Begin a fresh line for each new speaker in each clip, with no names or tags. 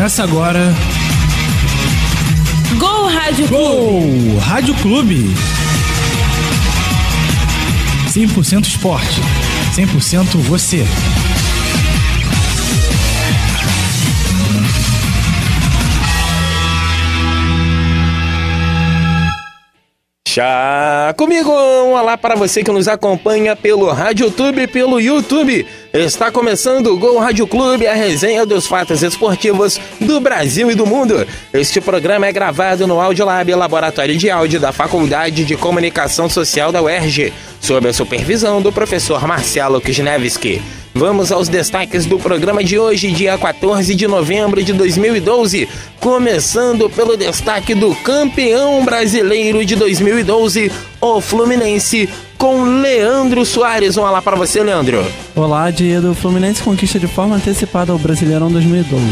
Começa agora.
Gol Rádio Clube.
Gol Rádio Clube. 100% esporte. 100% você.
Já comigo, um olá para você que nos acompanha pelo RádioTube e pelo YouTube. Está começando o Gol Rádio Clube, a resenha dos fatos esportivos do Brasil e do mundo. Este programa é gravado no Audiolab, laboratório de áudio da Faculdade de Comunicação Social da UERJ, sob a supervisão do professor Marcelo Kisnevski. Vamos aos destaques do programa de hoje, dia 14 de novembro de 2012. Começando pelo destaque do campeão brasileiro de 2012, o Fluminense, com Leandro Soares. Um olá para você, Leandro.
Olá, Diego. O Fluminense conquista de forma antecipada o Brasileirão 2012.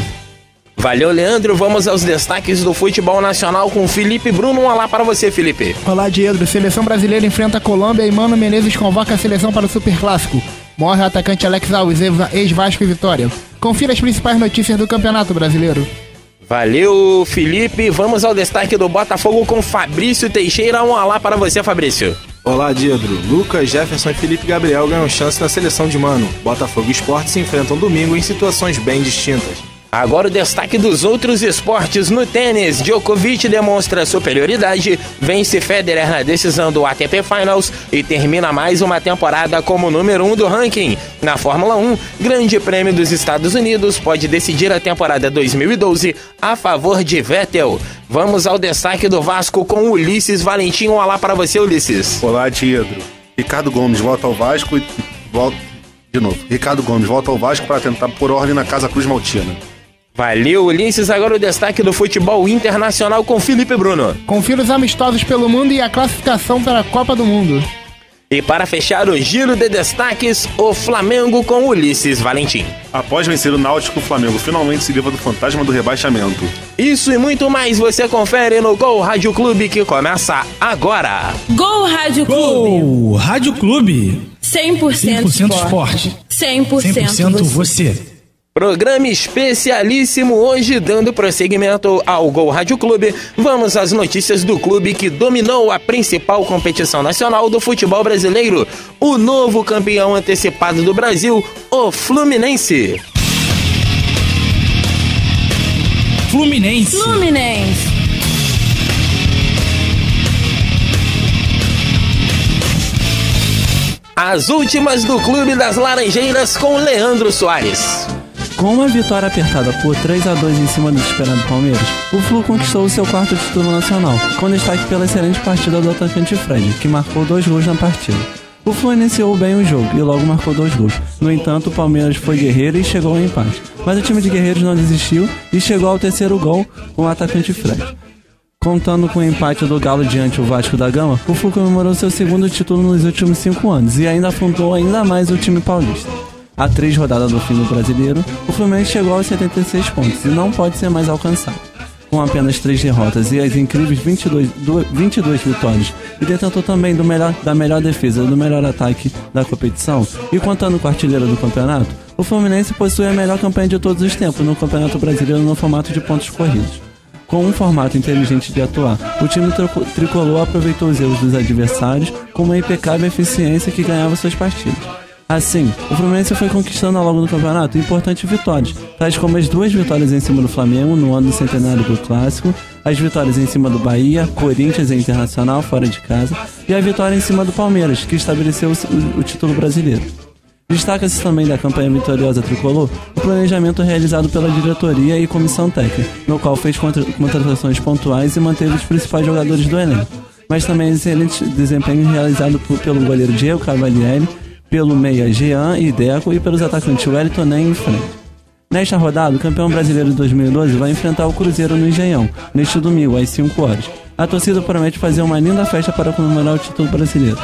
Valeu, Leandro. Vamos aos destaques do futebol nacional com Felipe Bruno. Um olá para você, Felipe.
Olá, Diego. Seleção brasileira enfrenta a Colômbia e Mano Menezes convoca a seleção para o Superclássico. Morre o atacante Alex Alves, ex-Vasco e Vitória. Confira as principais notícias do Campeonato Brasileiro.
Valeu, Felipe. Vamos ao destaque do Botafogo com Fabrício Teixeira. Um olá para você, Fabrício.
Olá, Diedro. Lucas, Jefferson e Felipe Gabriel ganham chance na seleção de Mano. Botafogo e Sport se enfrentam domingo em situações bem distintas.
Agora o destaque dos outros esportes no tênis. Djokovic demonstra superioridade, vence Federer na decisão do ATP Finals e termina mais uma temporada como número 1 do ranking. Na Fórmula 1, Grande Prêmio dos Estados Unidos pode decidir a temporada 2012 a favor de Vettel. Vamos ao destaque do Vasco com Ulisses Valentim. Um olá para você, Ulisses.
Olá, Diedro. Ricardo Gomes volta ao Vasco e volta de novo. Ricardo Gomes volta ao Vasco para tentar pôr ordem na Casa Cruz Maltina.
Valeu, Ulisses. Agora o destaque do futebol internacional com Felipe Bruno.
Confira os amistosos pelo mundo e a classificação para a Copa do Mundo.
E para fechar o giro de destaques, o Flamengo com Ulisses Valentim.
Após vencer o Náutico, o Flamengo finalmente se livra do fantasma do rebaixamento.
Isso e muito mais você confere no Gol Rádio Clube, que começa agora.
Gol Rádio Clube.
Gol Rádio Clube.
100%
esporte.
100%
você.
Programa especialíssimo hoje, dando prosseguimento ao Gol Rádio Clube. Vamos às notícias do clube que dominou a principal competição nacional do futebol brasileiro. O novo campeão antecipado do Brasil, o Fluminense.
Fluminense.
As últimas do Clube das Laranjeiras com Leandro Soares.
Com uma vitória apertada por 3-2 em cima do esperado Palmeiras, o Flu conquistou o seu quarto título nacional, com destaque pela excelente partida do atacante Fred, que marcou 2 gols na partida. O Flu iniciou bem o jogo e logo marcou 2 gols. No entanto, o Palmeiras foi guerreiro e chegou ao empate. Mas o time de guerreiros não desistiu e chegou ao terceiro gol com o atacante Fred. Contando com o empate do Galo diante do Vasco da Gama, o Flu comemorou seu segundo título nos últimos 5 anos e ainda afrontou ainda mais o time paulista. A 3 rodadas do fim do Brasileiro, o Fluminense chegou aos 76 pontos e não pode ser mais alcançado. Com apenas 3 derrotas e as incríveis 22 vitórias, e detentor também da melhor defesa e do melhor ataque da competição, e contando com a artilheira do campeonato, o Fluminense possui a melhor campanha de todos os tempos no Campeonato Brasileiro no formato de pontos corridos. Com um formato inteligente de atuar, o time tricolor aproveitou os erros dos adversários com uma impecável eficiência que ganhava suas partidas. Assim, o Fluminense foi conquistando ao longo do campeonato importantes vitórias, tais como as 2 vitórias em cima do Flamengo no ano do centenário do Clássico, as vitórias em cima do Bahia, Corinthians e Internacional fora de casa, e a vitória em cima do Palmeiras, que estabeleceu o título brasileiro. Destaca-se também da campanha vitoriosa tricolor o planejamento realizado pela diretoria e comissão técnica, no qual fez contratações pontuais e manteve os principais jogadores do elenco, mas também excelente desempenho realizado pelo goleiro Diego Cavalieri, pelo meia Jean e Deco e pelos atacantes Wellington Nem e Fred. Nesta rodada, o campeão brasileiro de 2012 vai enfrentar o Cruzeiro no Engenhão, neste domingo, às 5 horas. A torcida promete fazer uma linda festa para comemorar o título brasileiro.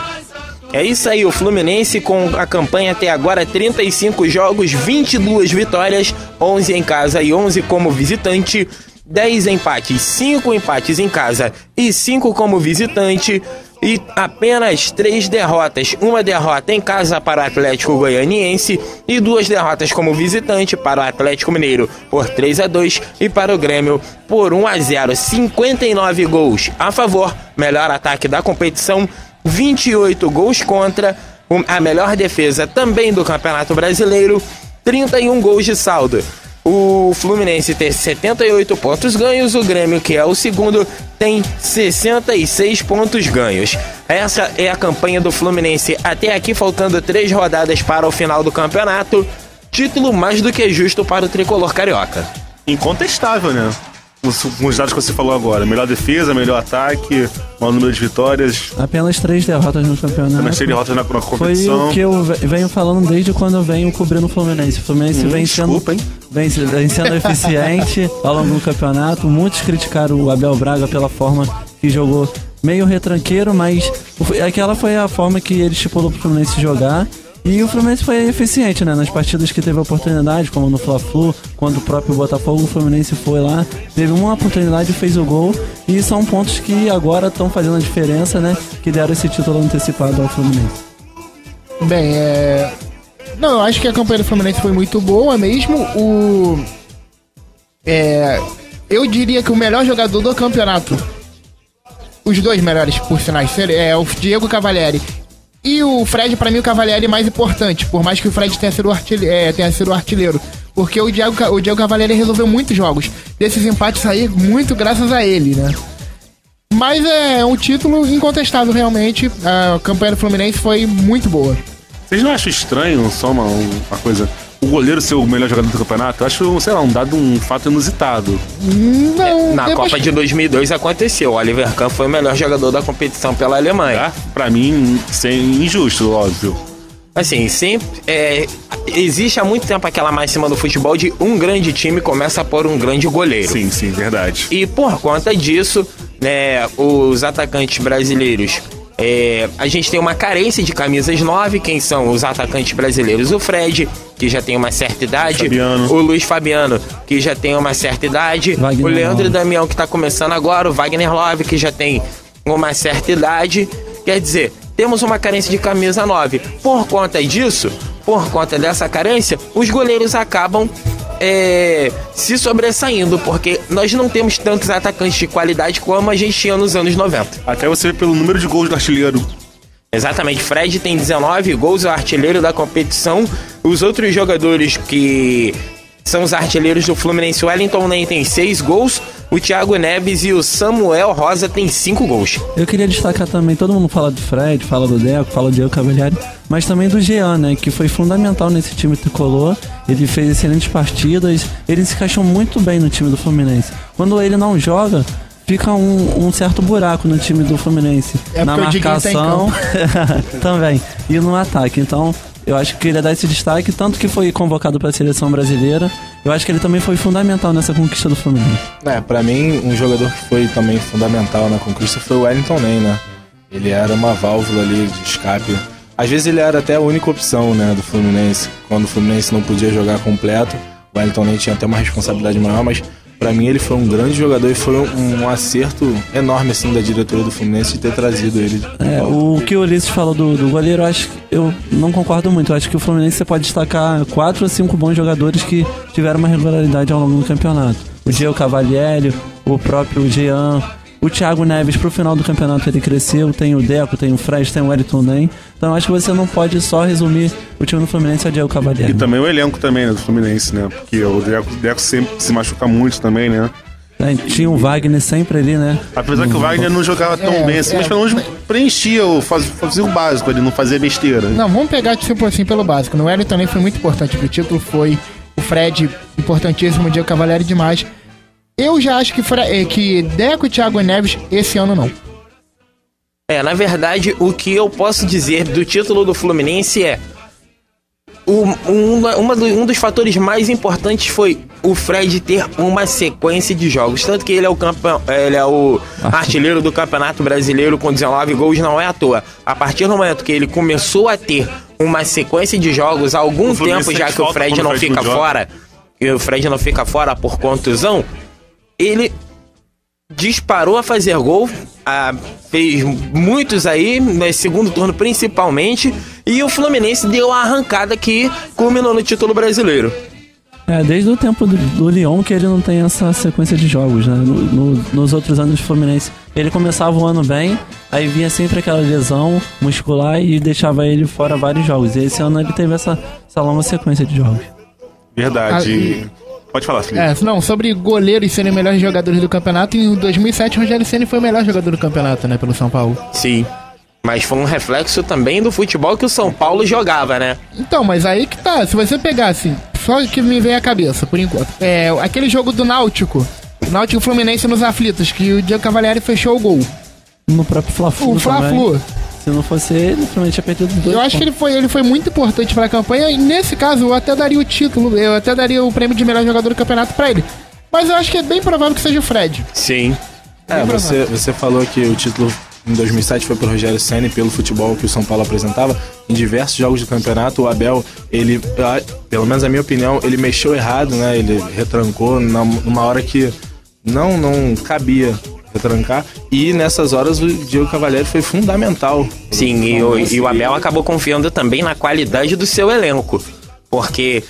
É isso aí, o Fluminense com a campanha até agora 35 jogos, 22 vitórias, 11 em casa e 11 como visitante. 10 empates, 5 empates em casa e 5 como visitante, e apenas 3 derrotas. Uma derrota em casa para o Atlético Goianiense e 2 derrotas como visitante para o Atlético Mineiro por 3-2 e para o Grêmio por 1-0. 59 gols a favor, melhor ataque da competição, 28 gols contra, a melhor defesa também do Campeonato Brasileiro, 31 gols de saldo. O Fluminense tem 78 pontos ganhos, o Grêmio, que é o segundo, tem 66 pontos ganhos. Essa é a campanha do Fluminense até aqui, faltando 3 rodadas para o final do campeonato. Título mais do que justo para o tricolor carioca.
Incontestável, né? Os dados que você falou agora. Melhor defesa, melhor ataque, maior número de vitórias.
Apenas 3 derrotas no campeonato.
Apenas 3 derrotas na
Foi
competição.
o que eu venho falando desde quando eu venho cobrindo o Fluminense. O Fluminense vem sendo eficiente ao longo do campeonato. Muitos criticaram o Abel Braga pela forma que jogou, meio retranqueiro, mas aquela foi a forma que ele estipulou pro Fluminense jogar. E o Fluminense foi eficiente, né? Nas partidas que teve oportunidade, como no Fla-Flu, quando o próprio Botafogo, o Fluminense foi lá, teve uma oportunidade e fez o gol. E são pontos que agora estão fazendo a diferença, né? Que deram esse título antecipado ao Fluminense.
Bem, não, eu acho que a campanha do Fluminense foi muito boa mesmo. Eu diria que o melhor jogador do campeonato, os dois melhores, por sinais, é o Diego Cavalieri e o Fred. Pra mim, o Cavalieri é mais importante, por mais que o Fred tenha sido o artilheiro, porque o Diego Cavalieri resolveu muitos jogos. Desses empates sair muito graças a ele, né? Mas é um título incontestável, realmente. A campanha do Fluminense foi muito boa.
Vocês não acham estranho, só uma coisa, o goleiro ser o melhor jogador do campeonato? Eu acho, sei lá, um fato inusitado.
Não,
Na Copa de 2002 aconteceu. O Oliver Kahn foi o melhor jogador da competição pela Alemanha.
Pra mim, sem injusto, óbvio.
Assim, sempre existe há muito tempo aquela máxima do futebol de um grande time começa por um grande goleiro.
Sim, verdade.
E por conta disso, né, os atacantes brasileiros, a gente tem uma carência de camisas 9. Quem são os atacantes brasileiros? O Fred, que já tem uma certa idade.
Fabiano.
O Luiz Fabiano, que já tem uma certa idade.
Wagner
o Leandro
Love.
Damião, que tá começando agora. O Wagner Love, que já tem uma certa idade. Quer dizer, temos uma carência de camisa 9. Por conta disso, por conta dessa carência, os goleiros acabam se sobressaindo, porque nós não temos tantos atacantes de qualidade como a gente tinha nos anos 90.
Até você ver pelo número de gols do artilheiro.
Exatamente, Fred tem 19 gols, é o artilheiro da competição. Os outros jogadores que são os artilheiros do Fluminense, o Wellington Ney tem 6 gols, o Thiago Neves e o Samuel Rosa tem 5 gols.
Eu queria destacar também, todo mundo fala do Fred, fala do Deco, fala do Diego Cavalieri, mas também do Jean, né, que foi fundamental nesse time tricolor. Ele fez excelentes partidas, ele se encaixou muito bem no time do Fluminense. Quando ele não joga, fica um certo buraco no time do Fluminense. Na marcação também, e no ataque. Então, eu acho que queria dar esse destaque, tanto que foi convocado para a seleção brasileira. Eu acho que ele também foi fundamental nessa conquista do Fluminense.
Pra mim, um jogador que foi também fundamental na conquista foi o Wellington Ney, né? Ele era uma válvula ali de escape. Às vezes ele era até a única opção, né, do Fluminense. Quando o Fluminense não podia jogar completo, o Wellington Ney tinha até uma responsabilidade maior, mas pra mim ele foi um grande jogador e foi um acerto enorme, assim, da diretoria do Fluminense de ter trazido ele.
O que o Ulisses falou do goleiro, eu não concordo muito. Eu acho que o Fluminense você pode destacar 4 ou 5 bons jogadores que tiveram uma regularidade ao longo do campeonato. O Diego Cavalieri, o próprio Jean, o Thiago Neves, pro final do campeonato ele cresceu, tem o Deco, tem o Fred, tem o Wellington Ney. Então eu acho que você não pode só resumir o time do Fluminense ao Diego Cavalieri.
E também o elenco também, né, do Fluminense, né? Porque o Deco sempre se machuca muito também, né?
Tinha o Wagner sempre ali, né?
Apesar que o Wagner não jogava tão bem assim, mas pelo menos preenchia, fazia o básico, ele não fazia besteira.
Não, vamos pegar tipo assim pelo básico. No Wellington também foi muito importante pro título, foi o Fred importantíssimo, o Diego Cavalieri demais. Eu já acho que Deco e Thiago Neves esse ano não.
Na verdade, o que eu posso dizer do título do Fluminense é um dos fatores mais importantes foi o Fred ter uma sequência de jogos. Tanto que ele é o artilheiro do Campeonato Brasileiro com 19 gols, não é à toa. A partir do momento que ele começou a ter uma sequência de jogos há algum tempo, já que o Fred não fica fora, e o Fred não fica fora por contusão, ele disparou a fazer gol, fez muitos aí, no segundo turno principalmente, e o Fluminense deu a arrancada que culminou no título brasileiro.
Desde o tempo do Lyon que ele não tem essa sequência de jogos, né? Nos outros anos do Fluminense, ele começava o ano bem, aí vinha sempre aquela lesão muscular e deixava ele fora vários jogos. E esse ano ele teve essa longa sequência de jogos.
Verdade. Pode falar, Felipe.
Não, sobre goleiros serem melhores jogadores do campeonato, em 2007 o Rogério Ceni foi o melhor jogador do campeonato, né, pelo São Paulo.
Sim, mas foi um reflexo também do futebol que o São Paulo jogava, né?
Então, mas aí que tá, se você pegar assim, só que me vem à cabeça, por enquanto, aquele jogo do Náutico Fluminense nos aflitos, que o Diego Cavalieri fechou o gol.
No próprio Fla-Flu.
O Fla-Flu.
Se não fosse ele, provavelmente tinha perdido 2
Eu acho que ele foi muito importante pra campanha, e nesse caso eu até daria o título, eu até daria o prêmio de melhor jogador do campeonato pra ele. Mas eu acho que é bem provável que seja o Fred.
Sim.
Você falou que o título em 2007 foi pro Rogério Ceni pelo futebol que o São Paulo apresentava. Em diversos jogos do campeonato, o Abel, ele, pelo menos na minha opinião, ele mexeu errado, né? Ele retrancou numa hora que não cabia retrancar, e nessas horas o Diego Cavalieri foi fundamental.
Sim, e o Abel acabou confiando também na qualidade do seu elenco, porque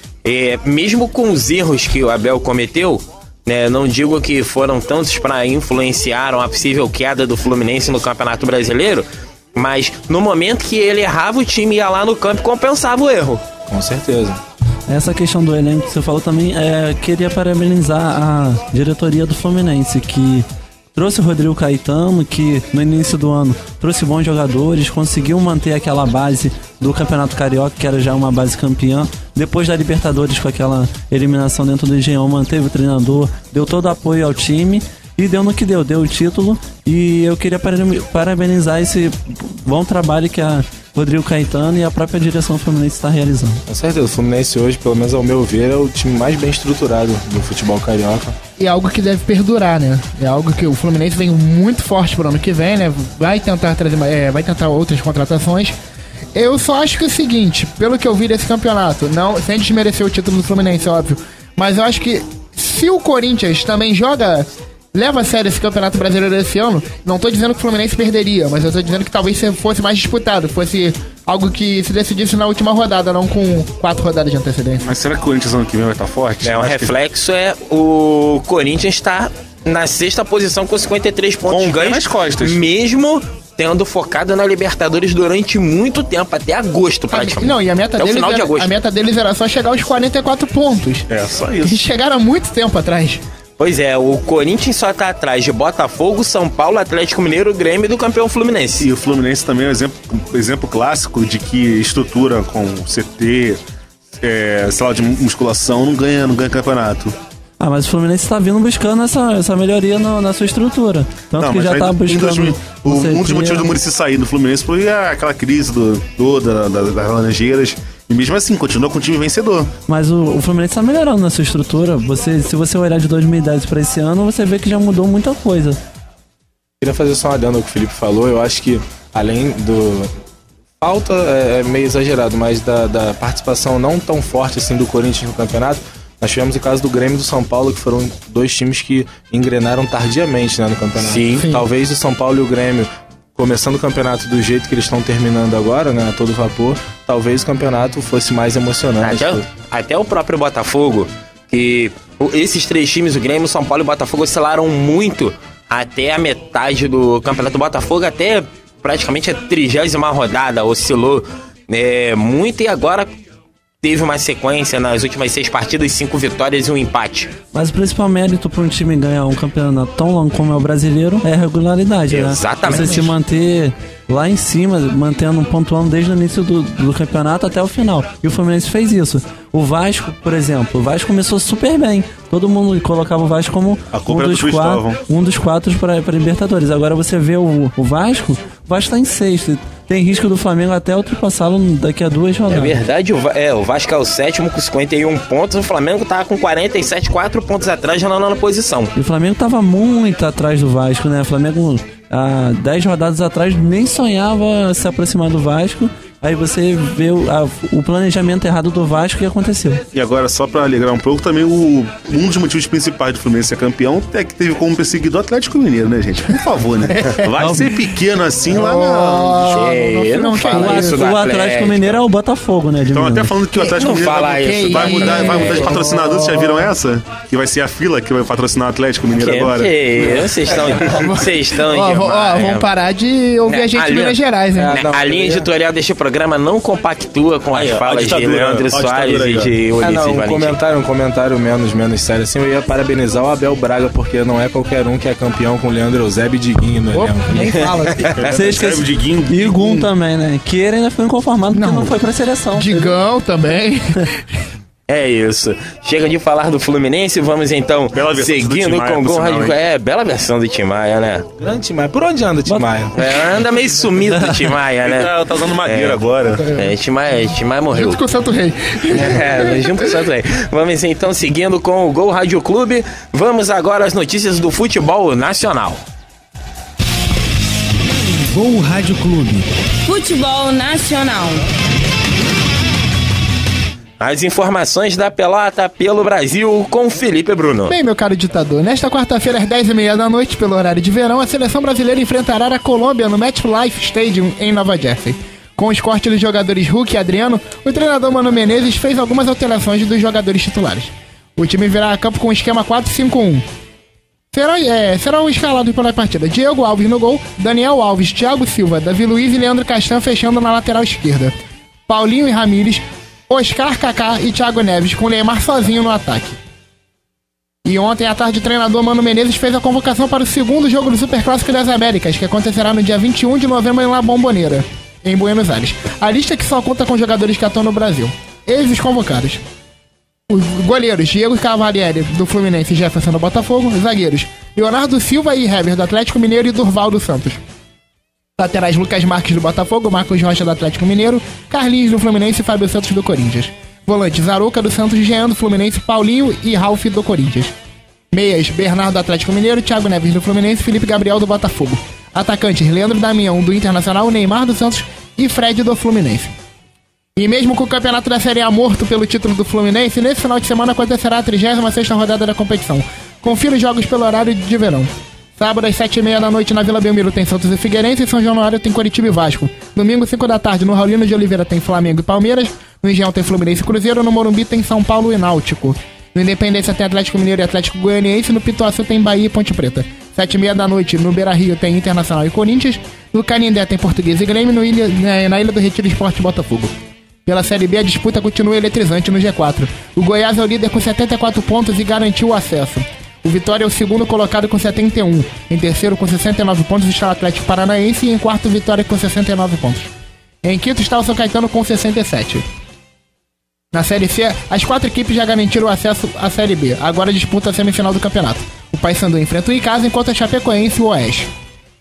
mesmo com os erros que o Abel cometeu, né, não digo que foram tantos para influenciar a possível queda do Fluminense no Campeonato Brasileiro, mas no momento que ele errava, o time ia lá no campo e compensava o erro.
Com certeza.
Essa questão do elenco que você falou também, queria parabenizar a diretoria do Fluminense, que trouxe o Rodrigo Caetano, que no início do ano trouxe bons jogadores, conseguiu manter aquela base do Campeonato Carioca, que era já uma base campeã. Depois da Libertadores, com aquela eliminação dentro do Engenhão, manteve o treinador, deu todo o apoio ao time e deu no que deu o título. E eu queria parabenizar esse bom trabalho que a Rodrigo Caetano e a própria direção do Fluminense está realizando.
Com certeza, o Fluminense hoje, pelo menos ao meu ver, é o time mais bem estruturado do futebol carioca.
E é algo que deve perdurar, né? É algo que o Fluminense vem muito forte pro ano que vem, né? Vai tentar outras contratações. Eu só acho que é o seguinte, pelo que eu vi desse campeonato, não, sem desmerecer o título do Fluminense, óbvio, mas eu acho que se o Corinthians também leva a sério esse Campeonato Brasileiro desse ano, não tô dizendo que o Fluminense perderia, mas eu tô dizendo que talvez fosse mais disputado, fosse algo que se decidisse na última rodada, não com 4 rodadas de antecedência.
Mas será que o Corinthians ano que vem vai estar forte?
O reflexo o Corinthians está na 6ª posição com 53 pontos ganhos
nas costas.
Mesmo tendo focado na Libertadores durante muito tempo, até agosto praticamente.
Não, e a meta deles era só chegar aos 44 pontos.
Só isso.
Eles chegaram há muito tempo atrás.
Pois é, o Corinthians só tá atrás de Botafogo, São Paulo, Atlético Mineiro, Grêmio e do campeão Fluminense.
E o Fluminense também é um exemplo clássico de que estrutura com CT, sala de musculação, não ganha campeonato.
Mas o Fluminense está vindo buscando essa melhoria na sua estrutura. Tanto que já está buscando...
Um dos motivos do Muricy sair do Fluminense foi aquela crise das Laranjeiras. E mesmo assim, continua com o time vencedor.
Mas o Fluminense está melhorando na sua estrutura. Se você olhar de 2010 para esse ano, você vê que já mudou muita coisa.
Queria fazer só uma adendo ao que o Felipe falou. Eu acho que, além do... Falta é meio exagerado, mas da participação não tão forte assim do Corinthians no campeonato, nós tivemos o caso do Grêmio e do São Paulo, que foram 2 times que engrenaram tardiamente, né, no campeonato.
Sim.
Talvez o São Paulo e o Grêmio, começando o campeonato do jeito que eles estão terminando agora, né, a todo vapor, talvez o campeonato fosse mais emocionante.
Até o próprio Botafogo, que esses 3 times, o Grêmio, o São Paulo e o Botafogo, oscilaram muito até a metade do campeonato. Do Botafogo até praticamente a 30ª rodada oscilou muito, e agora teve uma sequência nas últimas 6 partidas, 5 vitórias e 1 empate.
Mas o principal mérito para um time ganhar um campeonato tão longo como é o brasileiro é a regularidade, né?
Exatamente.
Você se manter lá em cima, pontuando desde o início do campeonato até o final. E o Fluminense fez isso. O Vasco, por exemplo, o Vasco começou super bem. Todo mundo colocava o Vasco como um dos 4 para Libertadores. Agora você vê o Vasco está em 6º. Tem risco do Flamengo até ultrapassá-lo daqui a 2 rodadas.
É verdade, o Vasco é o 7º com 51 pontos, o Flamengo tá com 47, 4 pontos atrás, já na 9ª posição.
E o Flamengo tava muito atrás do Vasco, né? O Flamengo, há 10 rodadas atrás, nem sonhava se aproximar do Vasco, Aí você vê o planejamento errado do Vasco que aconteceu.
E agora, só pra alegrar um pouco, também um dos motivos principais do Fluminense ser campeão é que teve como perseguidor o Atlético Mineiro, né, gente? Por favor, né? Vai ser pequeno assim lá na...
Não fala isso do
O Atlético Mineiro é o Botafogo, né?
Estão até falando que o Atlético
Não
Mineiro
fala isso,
vai mudar de patrocinador. Vocês já viram essa? Que vai ser a fila que vai patrocinar o Atlético Mineiro agora.
Vocês estão
Vamos parar de ouvir a gente de Minas Gerais, hein?
A linha editorial deste programa não compactua com as falas de Leandro Soares e de Ulisses Valentim.
Um comentário menos sério assim. Eu ia parabenizar o Abel Braga, porque não é qualquer um que é campeão com o Leandro Eusébio e Diguinho no elenco.
Nem fala.
Você esqueceu. E Gum também, né? Que ele ainda foi inconformado porque não foi pra seleção.
Digão também.
É isso. Chega de falar do Fluminense, vamos então seguindo com o Gol Rádio. Bela versão do Tim Maia, né?
Grande Tim Maia. Por onde anda o Tim Maia?
Anda meio sumido o Tim Maia, né?
Tá usando madeira agora.
Tim Maia morreu.
Junto com o Santo Rei.
Junto com o Santo Rei. Vamos então seguindo com o Gol Rádio Clube. Vamos agora às notícias do futebol nacional.
Gol Rádio Clube.
Futebol nacional.
As informações da pelota pelo Brasil com Felipe Bruno.
Bem, meu caro ditador, nesta quarta-feira às 10h30 da noite, pelo horário de verão, a seleção brasileira enfrentará a Colômbia no MetLife Stadium em Nova Jersey. Com os cortes dos jogadores Hulk e Adriano, o treinador Mano Menezes fez algumas alterações dos jogadores titulares. O time virá a campo com o esquema 4-5-1. Serão escalados pela partida Diego Alves no gol, Daniel Alves, Thiago Silva, Davi Luiz e Leandro Castan fechando na lateral esquerda. Paulinho e Ramírez, Oscar, Kaká e Thiago Neves, com Neymar sozinho no ataque. E ontem à tarde o treinador Mano Menezes fez a convocação para o segundo jogo do Superclássico das Américas, que acontecerá no dia 21 de novembro em La Bombonera, em Buenos Aires. A lista que só conta com jogadores que atuam no Brasil. Eis os convocados. Os goleiros Diego Cavalieri do Fluminense e Jefferson do Botafogo. Zagueiros Leonardo Silva e Heber do Atlético Mineiro e Durval do Santos. Laterais Lucas Marques do Botafogo, Marcos Rocha do Atlético Mineiro, Carlinhos do Fluminense e Fábio Santos do Corinthians. Volantes Arouca do Santos, Jean do Fluminense, Paulinho e Ralf do Corinthians. Meias Bernardo do Atlético Mineiro, Thiago Neves do Fluminense, Felipe Gabriel do Botafogo. Atacantes Leandro Damião do Internacional, Neymar do Santos e Fred do Fluminense. E mesmo com o campeonato da Série A morto pelo título do Fluminense, nesse final de semana acontecerá a 36ª rodada da competição. Confira os jogos pelo horário de verão. Sábado às 7h30 da noite na Vila Belmiro tem Santos e Figueirense, e São Januário tem Coritiba e Vasco. Domingo, 5 da tarde, no Raulino de Oliveira tem Flamengo e Palmeiras. No Engenhão tem Fluminense e Cruzeiro. No Morumbi tem São Paulo e Náutico. No Independência tem Atlético Mineiro e Atlético Goianiense. No Pituaçu tem Bahia e Ponte Preta. 7h30 da noite, no Beira-Rio tem Internacional e Corinthians. No Canindé tem Português e Grêmio. Na Ilha do Retiro, Sport e Botafogo. Pela Série B, a disputa continua eletrizante no G4. O Goiás é o líder com 74 pontos e garantiu o acesso. O Vitória é o segundo colocado com 71. Em terceiro, com 69 pontos, está o Atlético Paranaense. E em quarto, Vitória com 69 pontos. Em quinto está o São Caetano com 67. Na Série C, as 4 equipes já garantiram o acesso à Série B. Agora disputa a semifinal do campeonato. O Paysandu enfrenta o Icasa, enquanto a Chapecoense e o Oeste.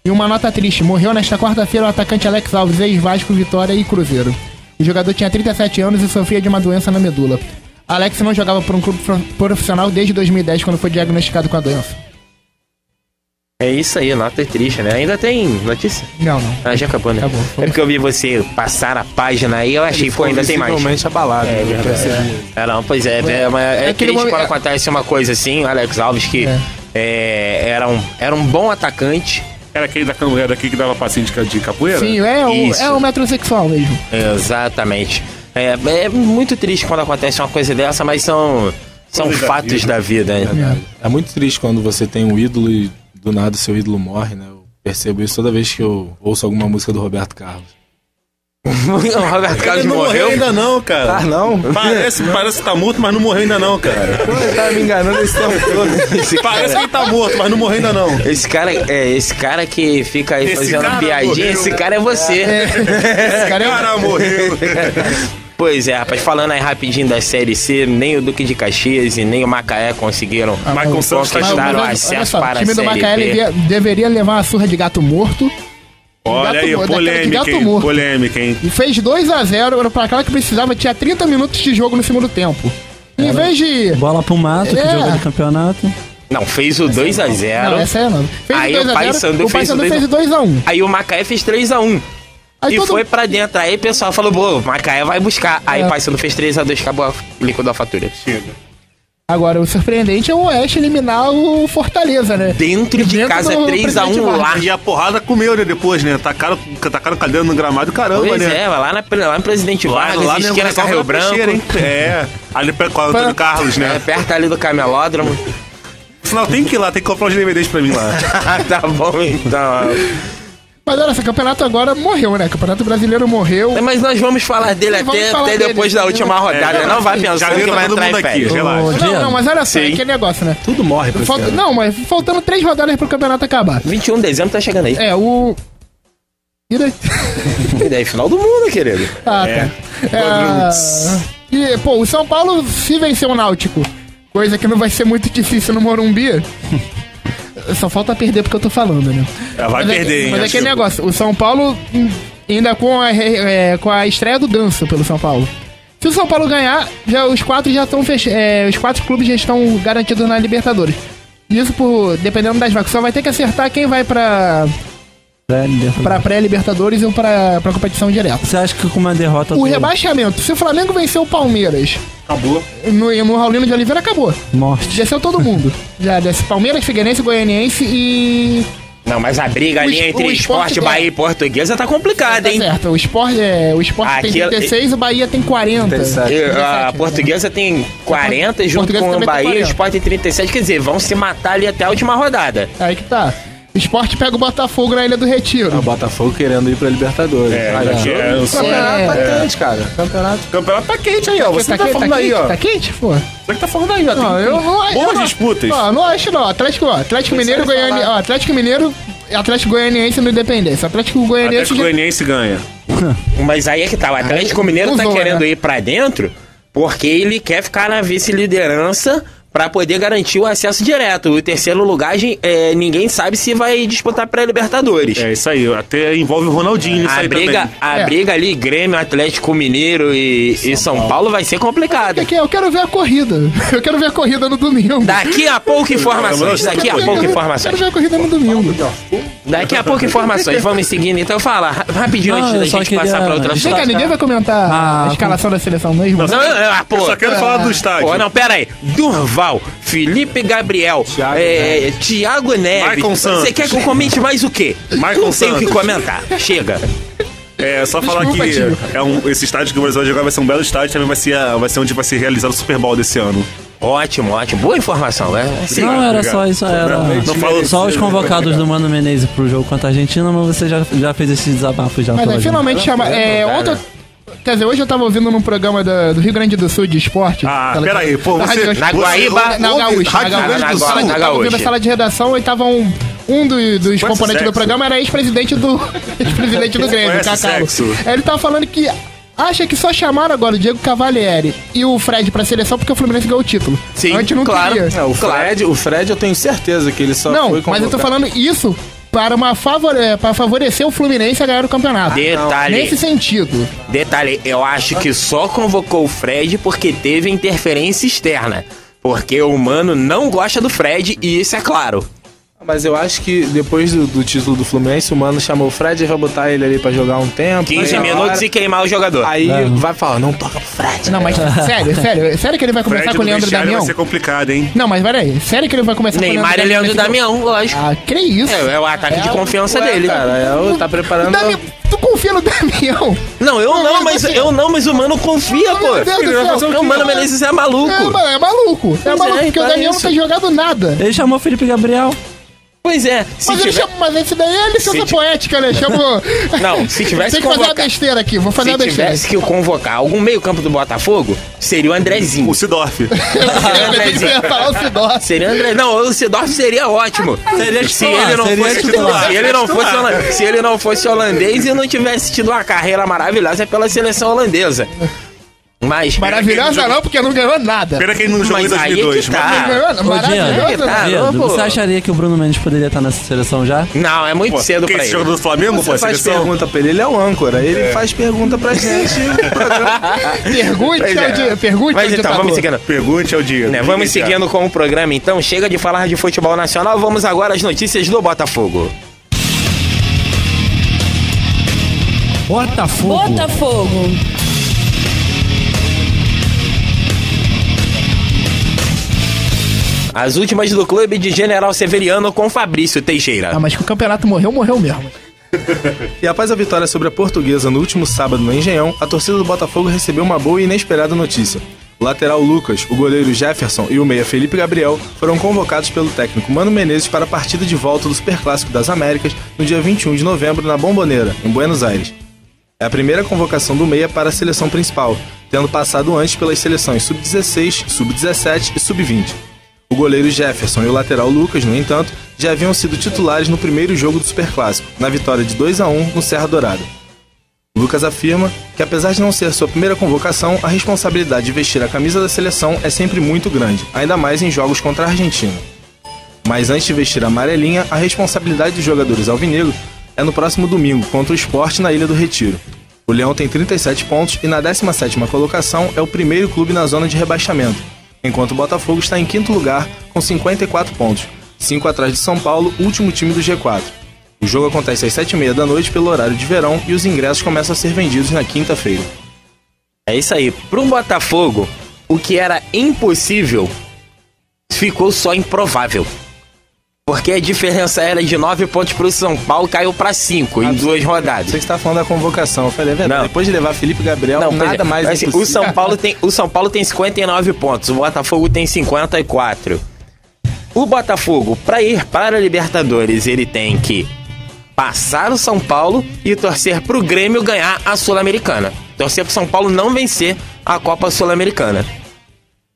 E uma nota triste, morreu nesta quarta-feira o atacante Alex Alves, ex-Vasco, Vitória e Cruzeiro. O jogador tinha 37 anos e sofria de uma doença na medula. Alex não jogava por um clube profissional desde 2010, quando foi diagnosticado com a doença.
É isso aí, nota triste, né? Ainda tem notícia?
Não.
Ah, já acabou, né?
Acabou.
É porque eu vi você passar a página aí, eu achei, pô, ainda tem mais.
Visivelmente abalado.
É verdade. Não, pois é. É triste
momento,
quando acontece uma coisa assim, o Alex Alves, que era um bom atacante.
Era daquele que dava passinho de capoeira?
Sim, é um metrosexual mesmo.
Exatamente. É muito triste quando acontece uma coisa dessa, mas são fatos da vida. Né?
É muito triste quando você tem um ídolo e do nada o seu ídolo morre, né? Eu percebo isso toda vez que eu ouço alguma música do Roberto Carlos.
O Roberto Carlos
não morreu ainda não, cara.
Ah, não?
Parece que tá morto, mas não morreu ainda não, cara.
Pô, ele tava me enganando esse tempo todo.
Parece que ele tá morto, mas não morreu ainda não.
Esse cara que fica aí fazendo piadinha, morreu. Esse cara é você.
Esse cara morreu.
Pois é, rapaz, falando aí rapidinho da Série C, nem o Duque de Caxias e nem o Macaé conseguiram conquistar o acesso para a Série B.
O time do Macaé deveria levar uma surra de gato morto.
Olha aí, polêmica, hein?
E fez 2-0, era pra aquela que precisava, tinha 30 minutos de jogo no segundo tempo. Em vez de...
Bola pro mato, que jogou de campeonato.
Não, fez o 2-0.
Não, essa é não. Fez
aí o Paysandu
fez o 2-1.
Aí o Macaé fez 3-1.
Aí
E foi pra dentro. Aí o pessoal falou, pô, Macaé vai buscar. Aí o Paysandu fez 3-2, acabou, liquidou a fatura.
Agora, o surpreendente é o Oeste eliminar o Fortaleza, né?
Dentro de casa,
do
3-1
Presidente
lá.
Vargas.
E a porrada comeu, né, depois, né? Tacaram cadeira no gramado, caramba,
Pois
né?
é, lá no Presidente Vargas,
Lá
esquina
no
Carreiro Branco.
Peixeira, hein? É, ali perto com o Antônio Carlos,
É,
né?
perto ali do camelódromo.
Sinal, tem que ir lá, tem que comprar uns DVDs pra mim lá.
Tá bom, então.
Mas olha, esse campeonato agora morreu, né? O Campeonato Brasileiro morreu.
Mas nós vamos falar dele
Vamos
até,
falar
até
dele,
depois da última rodada. Não vai pensando
Janeiro
que vai
tá todo
entrar
mundo
em
aqui,
férias.
relaxa.
Não, mas olha só, é
Sim.
aquele negócio, né?
Tudo morre pra esse ano.
Não, mas faltando 3 rodadas pro campeonato acabar.
21 de dezembro tá chegando aí.
É, o... E daí?
E daí, final do mundo, querido.
Ah, tá. E, pô, o São Paulo se vencer o Náutico, coisa que não vai ser muito difícil no Morumbi. Só falta perder porque eu tô falando, né?
Vai perder, hein?
Mas é aquele negócio, o São Paulo ainda com a estreia do Ganso pelo São Paulo. Se o São Paulo ganhar, os 4 já estão fechados. Os 4 clubes já estão garantidos na Libertadores. Isso dependendo das vagas. Só vai ter que acertar quem vai pra pré-Libertadores ou pra competição direta.
Você acha que com uma derrota
O rebaixamento, se o Flamengo vencer o Palmeiras
Acabou.
no Raulino de Oliveira, acabou.
morte?
Desceu todo mundo. Já desce Palmeiras, Figueirense, Goianiense e...
Não, mas a briga ali entre
o
Esporte,
Sport,
Bahia e Portuguesa tá complicada,
Tá
hein?
certo, o Sport
Aqui,
tem 36, o Bahia tem 40.
37.
A Portuguesa tem 40 junto
Portuguesa
com o
também tem
Bahia e o
40.
Sport tem 37. Quer dizer, vão se matar ali até a última rodada.
Aí que tá. O Sport pega o Botafogo na Ilha do Retiro.
O Botafogo querendo ir pra Libertadores.
O
Campeonato tá quente, cara.
campeonato tá quente aí, ó. Você tá falando aí,
quente?
ó.
Tá quente, pô?
Você que tá falando aí, ó.
Não,
Tem
eu não acho.
boas disputas.
Não acho não. Atlético Mineiro, Goiânia. Ó, Atlético Mineiro, Atlético Goianiense no Independência. Atlético Goianiense.
Atlético Goianiense ganha.
Mas aí é que tá, o Atlético Mineiro tá
usou,
querendo
né?
ir pra dentro porque ele quer ficar na vice-liderança pra poder garantir o acesso direto. O terceiro lugar, ninguém sabe se vai disputar pré-Libertadores.
É isso aí, até envolve o Ronaldinho nisso aí também.
A briga ali, Grêmio, Atlético Mineiro e São Paulo vai ser complicada.
Eu quero ver a corrida. Eu quero ver a corrida no domingo.
Daqui a pouco informações. Daqui a pouco informações.
Quero ver a corrida no domingo.
Daqui a pouco informações. Vamos seguindo. Então fala rapidinho
Não,
antes da
eu só
gente
queria-
passar pra outra
Vem cá,
história.
ninguém vai comentar a escalação da seleção mesmo?
Pô,
Eu só quero falar do estádio.
Pô, não, pera aí. Durval, Felipe Gabriel, Thiago Neves.
Maicon Santos.
Você quer que eu comente mais o quê?
Maicon
Não tenho o que
Santos.
comentar. Chega.
É, só falar
Desculpa,
que
tio.
esse estádio que o Brasil vai jogar vai ser um belo estádio, também vai ser onde vai ser realizado o Super Bowl desse ano.
Ótimo. Boa informação, né? Sim.
Não, era
obrigado.
só isso, era
Não falo-
só os convocados do Mano Menezes pro jogo contra a Argentina, mas você já fez esse desabafo já.
Mas
pela
aí,
gente.
finalmente chama. Ontem. Quer dizer, hoje eu tava ouvindo num programa do Rio Grande do Sul de esporte.
Ah, peraí, pô,
Da
você...
Rádio-
Na Guaíba,
Na Gaúcha.
Rádio
Na
Grande do
Gaúcha.
Sul.
Na
Tava ouvindo a
Gaúcha.
sala de redação e tava um dos componentes do
sexo?
programa era ex-presidente do Grêmio,
Conhece
Cacau.
sexo?
Ele tava falando que acha que só chamaram agora o Diego Cavalieri e o Fred pra seleção porque o Fluminense ganhou o título.
Sim,
Antes não
claro.
queria.
O Fred eu tenho certeza que ele só
Não,
foi
mas eu tô
convocado.
falando isso para para favorecer o Fluminense a ganhar o campeonato.
Detalhe.
Nesse sentido.
Detalhe, eu acho que só convocou o Fred porque teve interferência externa. Porque o Mano não gosta do Fred e isso é claro.
Mas eu acho que depois do título do Fluminense, o Mano chamou o Fred e vai botar ele ali pra jogar um tempo.
15
aí
minutos
agora-
e queimar o jogador.
Aí vai falar, não toca pro Fred.
Não, mas sério que ele vai começar
Fred
com o
no
Leandro
vestiário
Damião?
vai ser complicado, hein?
Não, mas peraí, sério que ele vai começar
Neymar
com
e Leandro
nesse
Damião, lógico.
jogo? Ah, que isso?
É o ataque de confiança dele.
Cara, tá preparando...
Tu confia no Damião?
Não, eu não, mas o Mano confia, pô.
Meu Deus do céu.
O Mano Menezes é maluco.
É maluco. É maluco, porque o
então é
Damião não
isso.
tem jogado nada.
Ele chamou o Felipe Gabriel.
Pois é, se
Mas,
tiver...
mas esse daí é licença poética, né? Chamou...
Não, se tivesse
Tem que fazer uma
convocar-
besteira aqui, vou fazer
Se
uma besteira.
tivesse que convocar algum meio-campo do Botafogo, seria o Andrezinho.
O Sidorf.
Eu ia falar o Sidorf.
Seria o André. Não, o Sidorf seria ótimo.
Seria
se
titular,
ele não
seria
fosse
titular.
se ele não fosse holandês e não tivesse tido uma carreira maravilhosa pela seleção holandesa. Mas
Maravilhosa não, porque não ganhou nada.
Pena que ele não jogou em
Mas aí é que
2002.
tá.
Não ganhou nada.
Ô,
Maravilhosa
Diego,
não.
Diego, pô.
Você acharia que o Bruno Mendes poderia estar nessa seleção já?
Não, é muito cedo
Quem
pra
esse
ele.
jogador do Flamengo, pô,
Você faz
seleção?
pergunta pra ele é o âncora. Ele faz pergunta pra gente.
Pergunte
Pois é.
ao Diego. Pergunte
Mas
ao
então,
ditador.
vamos seguindo.
Pergunte ao Diego.
Né, vamos seguindo com o programa então. Chega de falar de futebol nacional, vamos agora às notícias do Botafogo.
Botafogo.
Botafogo.
As últimas do clube de General Severiano com Fabrício Teixeira.
Ah, mas que o campeonato morreu mesmo.
E após a vitória sobre a Portuguesa no último sábado no Engenhão, a torcida do Botafogo recebeu uma boa e inesperada notícia. O lateral Lucas, o goleiro Jefferson e o meia Felipe Gabriel foram convocados pelo técnico Mano Menezes para a partida de volta do Superclássico das Américas no dia 21 de novembro na Bombonera, em Buenos Aires. É a primeira convocação do meia para a seleção principal, tendo passado antes pelas seleções Sub-16, Sub-17 e Sub-20. O goleiro Jefferson e o lateral Lucas, no entanto, já haviam sido titulares no primeiro jogo do Superclássico, na vitória de 2-1 no Serra Dourada. Lucas afirma que, apesar de não ser sua primeira convocação, a responsabilidade de vestir a camisa da seleção é sempre muito grande, ainda mais em jogos contra a Argentina. Mas antes de vestir a amarelinha, a responsabilidade dos jogadores alvinegros é no próximo domingo, contra o Sport na Ilha do Retiro. O Leão tem 37 pontos e na 17ª colocação é o primeiro clube na zona de rebaixamento, enquanto o Botafogo está em 5º lugar com 54 pontos, 5 atrás de São Paulo, último time do G4. O jogo acontece às 7h30 da noite pelo horário de verão e os ingressos começam a ser vendidos na quinta-feira.
É isso aí. Pro Botafogo, o que era impossível ficou só improvável. Porque a diferença era de 9 pontos pro São Paulo, caiu pra 5 em 2 rodadas.
Você está falando da convocação. Eu falei, é verdade.
Não.
Depois de levar Felipe Gabriel, nada mais
assim,
impossível.
o São Paulo tem 59 pontos, o Botafogo tem 54. O Botafogo, para ir para a Libertadores, ele tem que passar o São Paulo e torcer pro Grêmio ganhar a Sul-Americana. Torcer pro São Paulo não vencer a Copa Sul-Americana.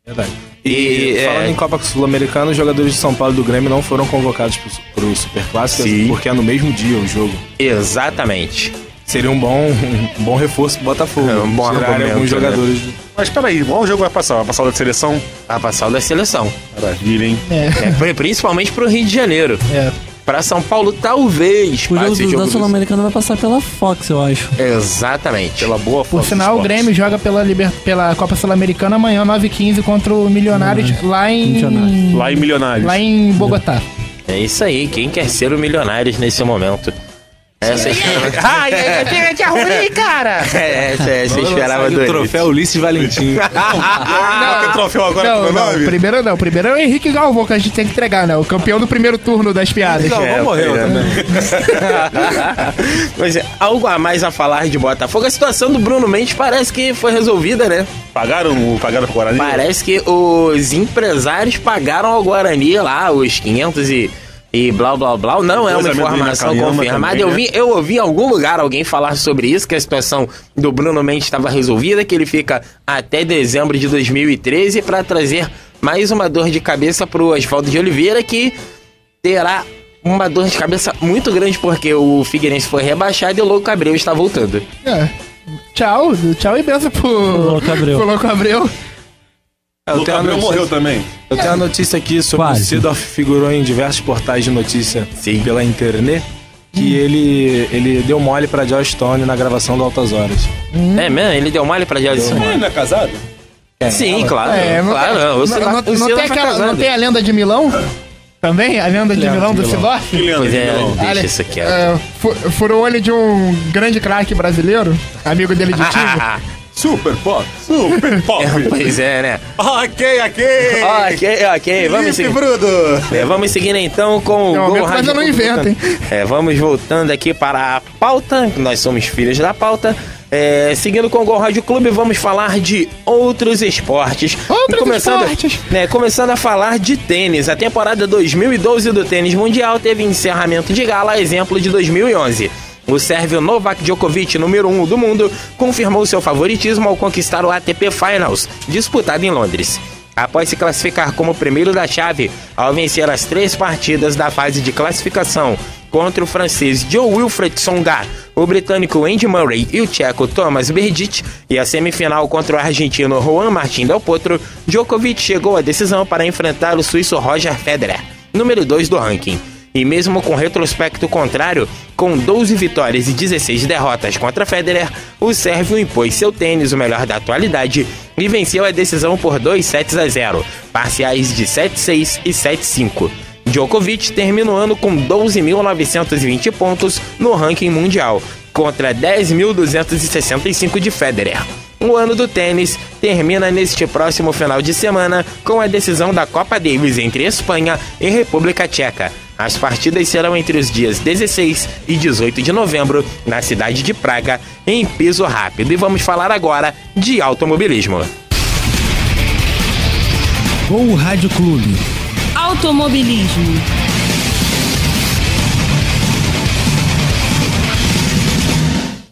Verdade. E falando em Copa Sul-Americana, os jogadores de São Paulo e do Grêmio não foram convocados pro Superclássico, porque é no mesmo dia o jogo.
Exatamente.
Seria um bom reforço pro Botafogo.
Um bom argumento,
alguns jogadores.
né?
Mas peraí, qual jogo vai passar? Vai passar o da seleção?
A passar o da seleção.
Maravilha, hein?
Principalmente pro Rio de Janeiro. Pra São Paulo, talvez.
O jogo da Sul-Americana vai passar pela Fox, eu acho.
Exatamente.
Pela boa
Por
Fox
sinal, o
Sports.
Grêmio joga pela Copa Sul-Americana amanhã, 9h15, contra o Milionários, lá em
Milionários.
Lá em Bogotá.
É isso aí. Quem quer ser o Milionários nesse momento? Essa
Que ruim, cara!
você esperava do
o troféu Ulisses Valentim.
Qual que é o troféu agora pro meu nome?
Primeiro é o Henrique Galvão que a gente tem que entregar, né? O campeão do primeiro turno das piadas.
Galvão morreu também.
Mas algo a mais a falar de Botafogo. A situação do Bruno Mendes parece que foi resolvida, né?
Pagaram pro Guarani?
Parece que os empresários pagaram ao Guarani lá os 500 e blá blá blá. Não é uma informação confirmada.
Também,
Eu ouvi em algum lugar alguém falar sobre isso, que a situação do Bruno Mendes estava resolvida, que ele fica até dezembro de 2013 para trazer mais uma dor de cabeça pro Oswaldo de Oliveira, que terá uma dor de cabeça muito grande porque o Figueirense foi rebaixado e o Louco Abreu está voltando.
Tchau e benção pro Louco Abreu.
O Gabriel morreu também.
Eu tenho a notícia aqui sobre o Seedorf, figurou em diversos portais de notícia pela internet, que ele deu mole pra Joss Stone na gravação do Altas Horas.
É mesmo? Ele deu mole pra Joss Stone?
Ele não é casado?
Sim, claro.
Não tem a lenda de Milão? Também? A lenda de Milão do Seedorf?
Que lenda
Pois
de
é,
Milão?
deixa isso aqui.
Furou o olho de um grande craque brasileiro, amigo dele de time.
Super pop.
Pois é, né?
Ok.
Vamos seguir. Vamos seguindo então com o Gol
Rádio Clube. Mas eu não invento, hein?
Vamos voltando aqui para a pauta. Nós somos filhos da pauta. Seguindo com o Gol Rádio Clube, vamos falar de outros esportes. Começando a falar de tênis. A temporada 2012 do tênis mundial teve encerramento de gala, a exemplo de 2011. O sérvio Novak Djokovic, número 1 do mundo, confirmou seu favoritismo ao conquistar o ATP Finals, disputado em Londres. Após se classificar como primeiro da chave, ao vencer as 3 partidas da fase de classificação contra o francês Jo-Wilfried Tsonga, o britânico Andy Murray e o tcheco Tomas Berdych, e a semifinal contra o argentino Juan Martín Del Potro, Djokovic chegou à decisão para enfrentar o suíço Roger Federer, número 2 do ranking. E mesmo com retrospecto contrário, com 12 vitórias e 16 derrotas contra Federer, o sérvio impôs seu tênis, o melhor da atualidade, e venceu a decisão por 2-0, parciais de 7-6 e 7-5. Djokovic termina o ano com 12.920 pontos no ranking mundial, contra 10.265 de Federer. O ano do tênis termina neste próximo final de semana com a decisão da Copa Davis entre Espanha e República Tcheca. As partidas serão entre os dias 16 e 18 de novembro, na cidade de Praga, em piso rápido. E vamos falar agora de automobilismo.
Gol Rádio Clube.
Automobilismo.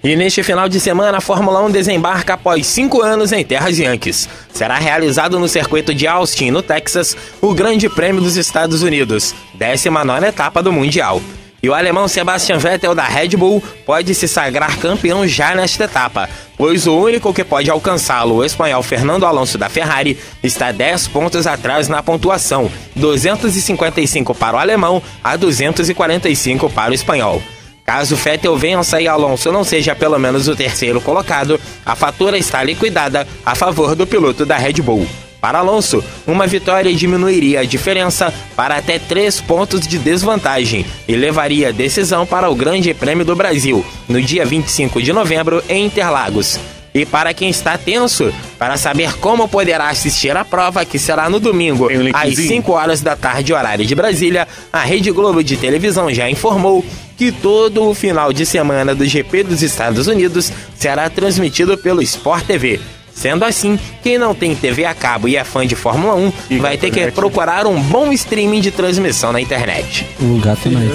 E neste final de semana, a Fórmula 1 desembarca após 5 anos em terras Yankees. Será realizado no circuito de Austin, no Texas, o Grande Prêmio dos Estados Unidos, 19ª etapa do Mundial. E o alemão Sebastian Vettel da Red Bull pode se sagrar campeão já nesta etapa, pois o único que pode alcançá-lo, o espanhol Fernando Alonso da Ferrari, está 10 pontos atrás na pontuação, 255 para o alemão a 245 para o espanhol. Caso Vettel vença e Alonso não seja pelo menos o terceiro colocado, a fatura está liquidada a favor do piloto da Red Bull. Para Alonso, uma vitória diminuiria a diferença para até 3 pontos de desvantagem e levaria a decisão para o Grande Prêmio do Brasil, no dia 25 de novembro, em Interlagos. E para quem está tenso, para saber como poderá assistir a prova, que será no domingo, às 5 horas da tarde, horário de Brasília, a Rede Globo de televisão já informou que todo o final de semana do GP dos Estados Unidos será transmitido pelo Sport TV. Sendo assim, quem não tem TV a cabo e é fã de Fórmula 1 vai ter que procurar um bom streaming de transmissão na internet.
O gato Night.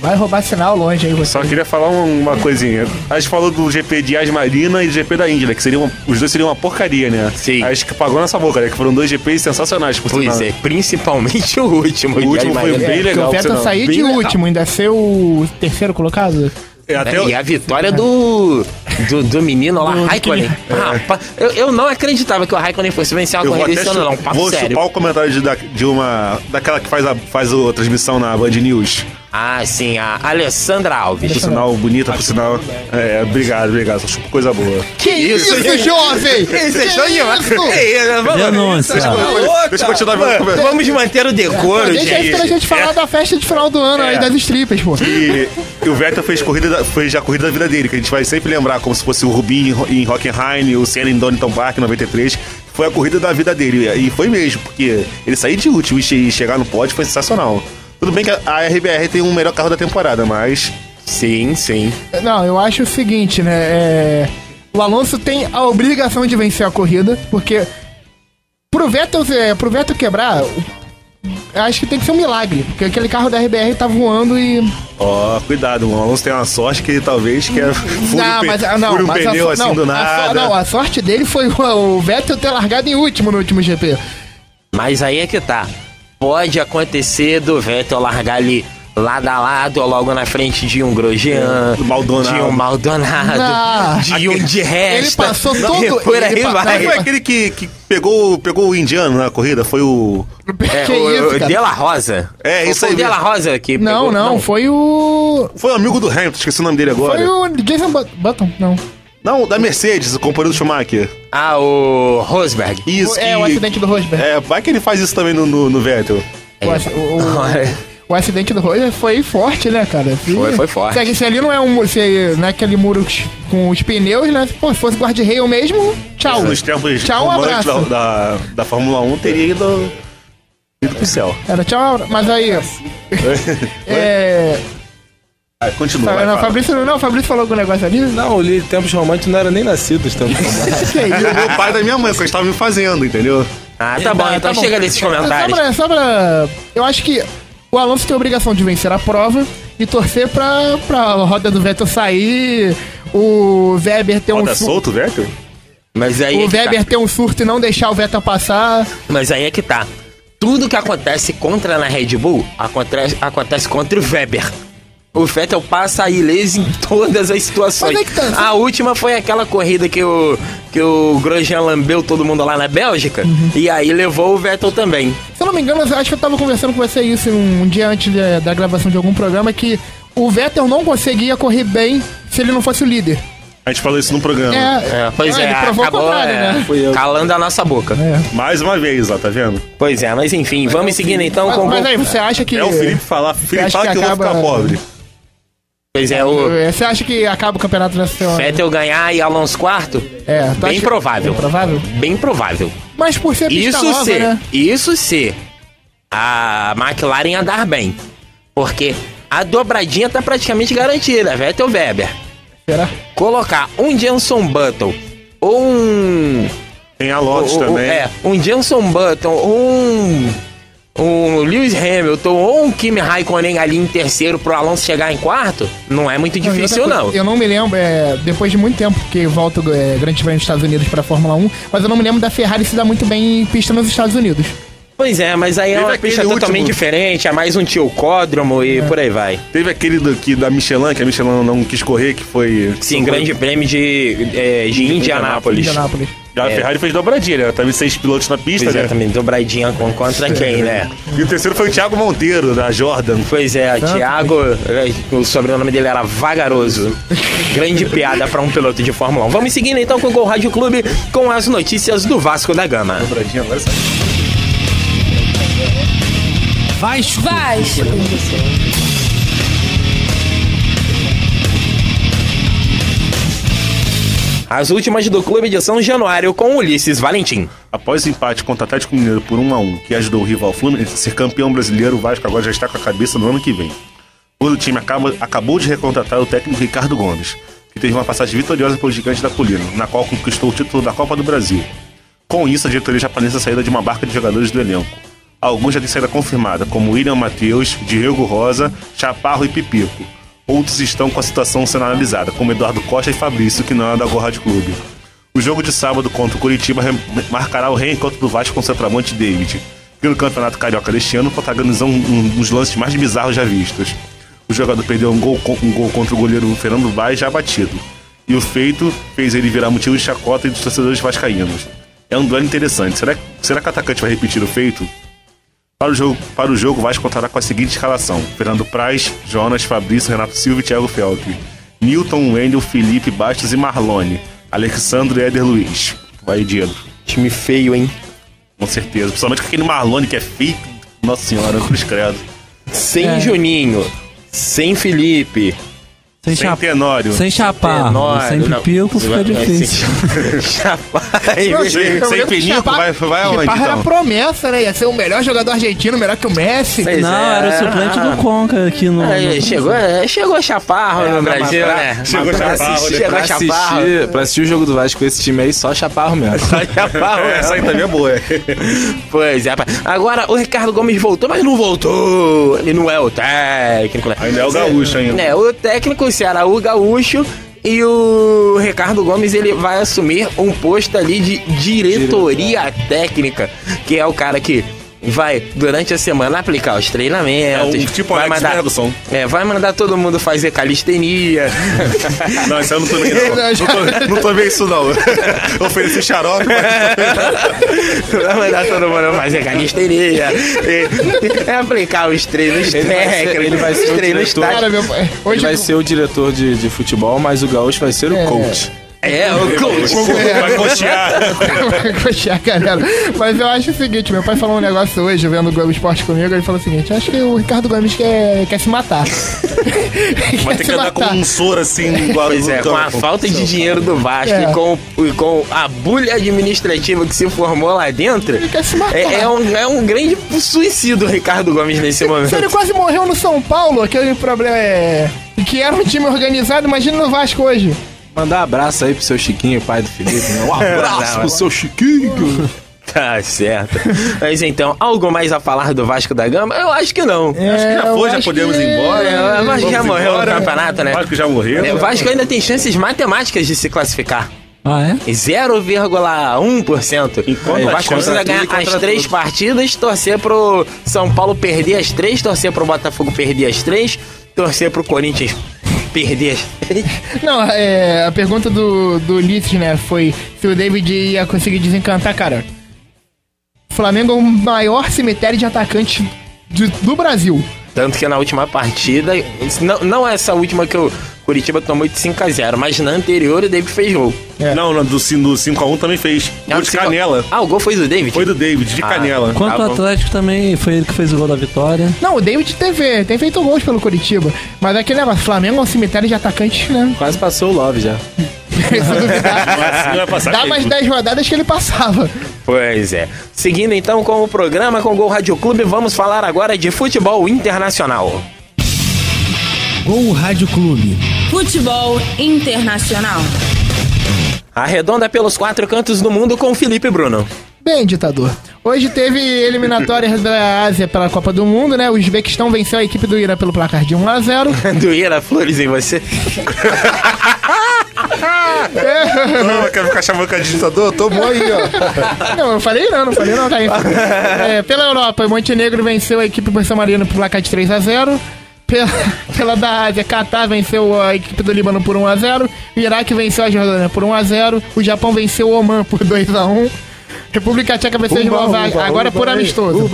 Vai roubar sinal longe aí você.
Só queria falar uma coisinha. A gente falou do GP de Yas Marina e do GP da Índia, né? Que os dois seriam uma porcaria, né?
Sim.
Acho que pagou nessa boca, né? Que foram 2 GPs sensacionais.
Pois é, principalmente o último.
O último foi bem legal.
O Vettel sair de último, ainda ser o terceiro colocado.
E a vitória do menino lá, Raikkonen. Rapaz, eu não acreditava que o Raikkonen fosse vencer uma corrida esse ano, não.
Vou chupar o comentário daquela que faz a transmissão na Band News.
Ah, sim, a Alessandra Alves.
Por sinal, bonita, por sinal. Obrigado. Só chupo coisa boa.
Que isso, jovem?
Isso é show demais.
Denúncia.
Deixa eu continuar.
Vamos manter o decoro,
Deixa aí pra gente falar da festa de final do ano aí, das strippers, pô.
E o Vettel fez a corrida da vida dele, que a gente vai sempre lembrar, como se fosse o Rubinho em Hockenheim, o Senna em Donington Park em 93. Foi a corrida da vida dele. E foi mesmo, porque ele sair de último e chegar no pódio foi sensacional. Tudo bem que a RBR tem o melhor carro da temporada, mas...
Sim.
Não, eu acho o seguinte, né? O Alonso tem a obrigação de vencer a corrida, porque pro Vettel quebrar, eu acho que tem que ser um milagre, porque aquele carro da RBR tá voando e...
Cuidado, o Alonso tem uma sorte que ele talvez fure um pneu assim do nada.
A sorte dele foi o Vettel ter largado em último no último GP.
Mas aí é que tá. Pode acontecer do Vettel largar ali lado a lado ou logo na frente de um Grosjean, de um Maldonado, de um de Resta.
Ele passou todo...
Por aí vai.
Foi aquele que pegou o indiano na corrida? Foi o...
o De La Rosa.
Isso aí.
Foi o De La Rosa que pegou.
Não, foi o...
Foi o amigo do Hamilton, esqueci o nome dele agora.
Foi o Jason Button, não.
Não, da Mercedes, o companheiro do Schumacher.
Ah, o Rosberg.
Isso.
O acidente do Rosberg.
Vai que ele faz isso também no Vettel.
O acidente do Rosberg foi forte, né, cara?
Foi forte.
Se ali não é não é aquele muro com os pneus, né? Pô, se fosse guarda-reio mesmo, tchau.
Nos tempos
tchau, um abraço.
Da Fórmula 1 teria ido pro céu.
Era tchau, mas aí...
Continua.
O Fabrício falou algum negócio ali?
Não, eu li Tempos Românticos, não era nem nascido os Tempos Românticos.
O pai da minha mãe, que eu estava me fazendo, entendeu?
Tá bom, então chega nesses comentários.
Só pra... Eu acho que o Alonso tem a obrigação de vencer a prova e torcer pra roda do Vettel sair, o Weber ter
roda solto, Vettel?
Mas aí
o Weber ter um surto e não deixar o Vettel passar.
Mas aí é que tá. Tudo que acontece contra na Red Bull, acontece contra o Weber. O Vettel passa ileso em todas as situações. A última foi aquela corrida que o Grosjean lambeu todo mundo lá na Bélgica. E aí levou o Vettel também.
Se eu não me engano, acho que eu tava conversando com você isso um dia antes da gravação de algum programa, que o Vettel não conseguia correr bem se ele não fosse o líder.
A gente falou isso no programa.
Pois é,
ele provou
acabou
o contrário, né?
calando a nossa boca.
Mais uma vez, ó, tá vendo?
Pois é, mas enfim, vamos seguindo então com...
Mas aí, você acha que...
O Felipe fala que eu vou ficar pobre.
Pois é,
Você acha que acaba o campeonato nessa semana?
Vettel ganhar e Alonso quarto? Bem provável.
Bem provável?
Bem provável.
Mas por ser pista nova, né?
Isso se a McLaren andar bem. Porque a dobradinha tá praticamente garantida, Vettel Weber.
Será?
Colocar um Jenson Button ou um...
Tem a Lotus também.
Um Jenson Button, um Lewis Hamilton ou um Kimi Raikkonen ali em terceiro pro Alonso chegar em quarto, não é muito difícil, não.
Eu não me lembro, depois de muito tempo que volta o Grande Prêmio dos Estados Unidos pra Fórmula 1, mas eu não me lembro da Ferrari se dar muito bem em pista nos Estados Unidos.
Pois é, mas aí é uma pista totalmente diferente, é mais um tilcódromo e por aí vai.
Teve aquele da Michelin, que a Michelin não quis correr, que foi...
Sim, Grande Prêmio de Indianápolis.
Já a Ferrari fez dobradinha, né? Teve 6 pilotos na pista,
exatamente, né? Dobradinha contra quem, né?
E o terceiro foi o Thiago Monteiro, da Jordan.
Pois é, o Thiago, o sobrenome dele era Vagaroso. Grande piada pra um piloto de Fórmula 1. Vamos seguindo então com o Gol Rádio Clube com as notícias do Vasco da Gama.
Dobradinha, agora sai.
Vasco.
As últimas do clube de São Januário com Ulisses Valentim.
Após o empate contra o Atlético Mineiro por 1-1, que ajudou o rival Fluminense a ser campeão brasileiro, o Vasco agora já está com a cabeça no ano que vem. O time acabou de recontratar o técnico Ricardo Gomes, que teve uma passagem vitoriosa pelo Gigante da Colina, na qual conquistou o título da Copa do Brasil. Com isso, a diretoria já planeja a saída de uma barca de jogadores do elenco. Alguns já têm saída confirmada, como William Matheus, Diego Rosa, Chaparro e Pipico. Outros estão com a situação sendo analisada, como Eduardo Costa e Fabrício, que não é da Gol Rádio Clube. O jogo de sábado contra o Curitiba marcará o reencontro do Vasco com o centroavante David, que no Campeonato Carioca deste ano protagonizou um dos lances mais bizarros já vistos. O jogador perdeu um gol contra o goleiro Fernando Vaz já batido, e o feito fez ele virar motivo de chacota entre os torcedores vascaínos. É um duelo interessante. Será que o atacante vai repetir o feito? Para o jogo, o Vasco contará com a seguinte escalação: Fernando Praz, Jonas, Fabrício, Renato Silva e Thiago Feltri, Newton, Wendel, Felipe, Bastos e Marlone, Alexandre e Éder Luiz. Vai, Diego.
Time feio, hein?
Com certeza. Principalmente com aquele Marlone que é feio. Nossa senhora, cruz credo.
Sem Juninho, sem Felipe,
Sem
Tenório.
Sem Chaparro, sem Pipico fica difícil.
Sem Pinico, vai aonde,
Chaparro era
então?
promessa, né? Ia ser o melhor jogador argentino, melhor que o Messi.
Pois
Não,
é.
era o suplente do Conca aqui no...
Chegou Chaparro no Brasil, né?
Chegou Chaparro, né?
Pra assistir o jogo do Vasco com esse time aí, só Chaparro mesmo.
Só Chaparro.
Essa aí também é boa.
Pois é. Agora o Ricardo Gomes voltou, mas não voltou. Ele não é o técnico, né?
Ainda é o gaúcho ainda.
É, o técnico será o gaúcho e o Ricardo Gomes ele vai assumir um posto ali de diretoria técnica, que é o cara que vai, durante a semana, aplicar os treinamentos.
É um tipo
vai
Alex
mandar,
Ferguson.
vai mandar todo mundo fazer calistenia.
Não, isso eu não tô vendo, não. Não tô vendo isso, não. Oferecer xarope.
Vai mandar todo mundo fazer calistenia. Aplicar os treinos técnicos.
Ele vai ser
os
o
treinos
diretor.
táticos.
Cara, meu pai.
Ele
Hoje
vai ser o diretor de futebol, mas o Gaúcho vai ser o coach.
É, o coach.
Vai cochear.
vai coxar, galera. Mas eu acho o seguinte, meu pai falou um negócio hoje, vendo o Globo Esporte comigo, ele falou o seguinte: acho que o Ricardo Gomes quer se matar.
Vai ter que andar com um soro assim, igual
Pois é, com a falta de dinheiro do Vasco e com a bulha administrativa que se formou lá dentro,
Ele quer se matar.
é um grande suicídio o Ricardo Gomes nesse momento.
Ele quase morreu no São Paulo, aquele problema que era um time organizado, imagina no Vasco hoje.
Mandar um abraço aí pro seu Chiquinho, pai do Felipe. Né? Um abraço pro seu Chiquinho.
Tá certo. Mas então, algo mais a falar do Vasco da Gama? Eu acho que não.
Acho que já foi, já podemos ir embora.
O Vasco já morreu no campeonato, né?
O Vasco já morreu.
O Vasco ainda tem chances matemáticas de se classificar.
Ah, é?
0,1%.
Enquanto
O
a
Vasco precisa
chance
ganhar
contra
as 3
todos.
partidas, torcer pro São Paulo perder as 3, torcer pro Botafogo perder as 3, torcer pro Corinthians perder as 3.
Não, a pergunta do Ulisses, né, foi se o David ia conseguir desencantar, cara. O Flamengo é o maior cemitério de atacantes do Brasil.
Tanto que na última partida, não essa última que o Curitiba tomou de 5-0, mas na anterior o David fez gol.
Não, do 5x1 também fez. Gol de canela.
Ah, o gol foi do David?
Foi do David, de canela.
Quanto o Atlético também, foi ele que fez o gol da vitória.
Não, o David tem feito gols pelo Curitiba. Mas aquele negócio, Flamengo é um cemitério de atacantes, né?
Quase passou o Love já.
Não vai passar
Dá
mesmo.
mais 10 rodadas que ele passava.
Pois é. Seguindo então com o programa com o Gol Rádio Clube, vamos falar agora de futebol internacional.
Gol Rádio Clube.
Futebol internacional.
Arredonda pelos 4 cantos do mundo com Felipe Bruno.
Bem, ditador. Hoje teve eliminatórias da Ásia pela Copa do Mundo, né? O Uzbequistão venceu a equipe do Irã pelo placar de 1-0.
Do Ira Flores em você.
Não, eu quero ficar chamando que é ditador, tô bom aí, ó.
Não falei não, tá. Pela Europa, o Montenegro venceu a equipe do San Marino por placar de 3-0. Pela da Ásia, Catar venceu a equipe do Líbano por 1-0. O Iraque venceu a Jordânia por 1-0. O Japão venceu o Oman por 2-1. República Tcheca venceu a Eslováquia, agora por amistoso.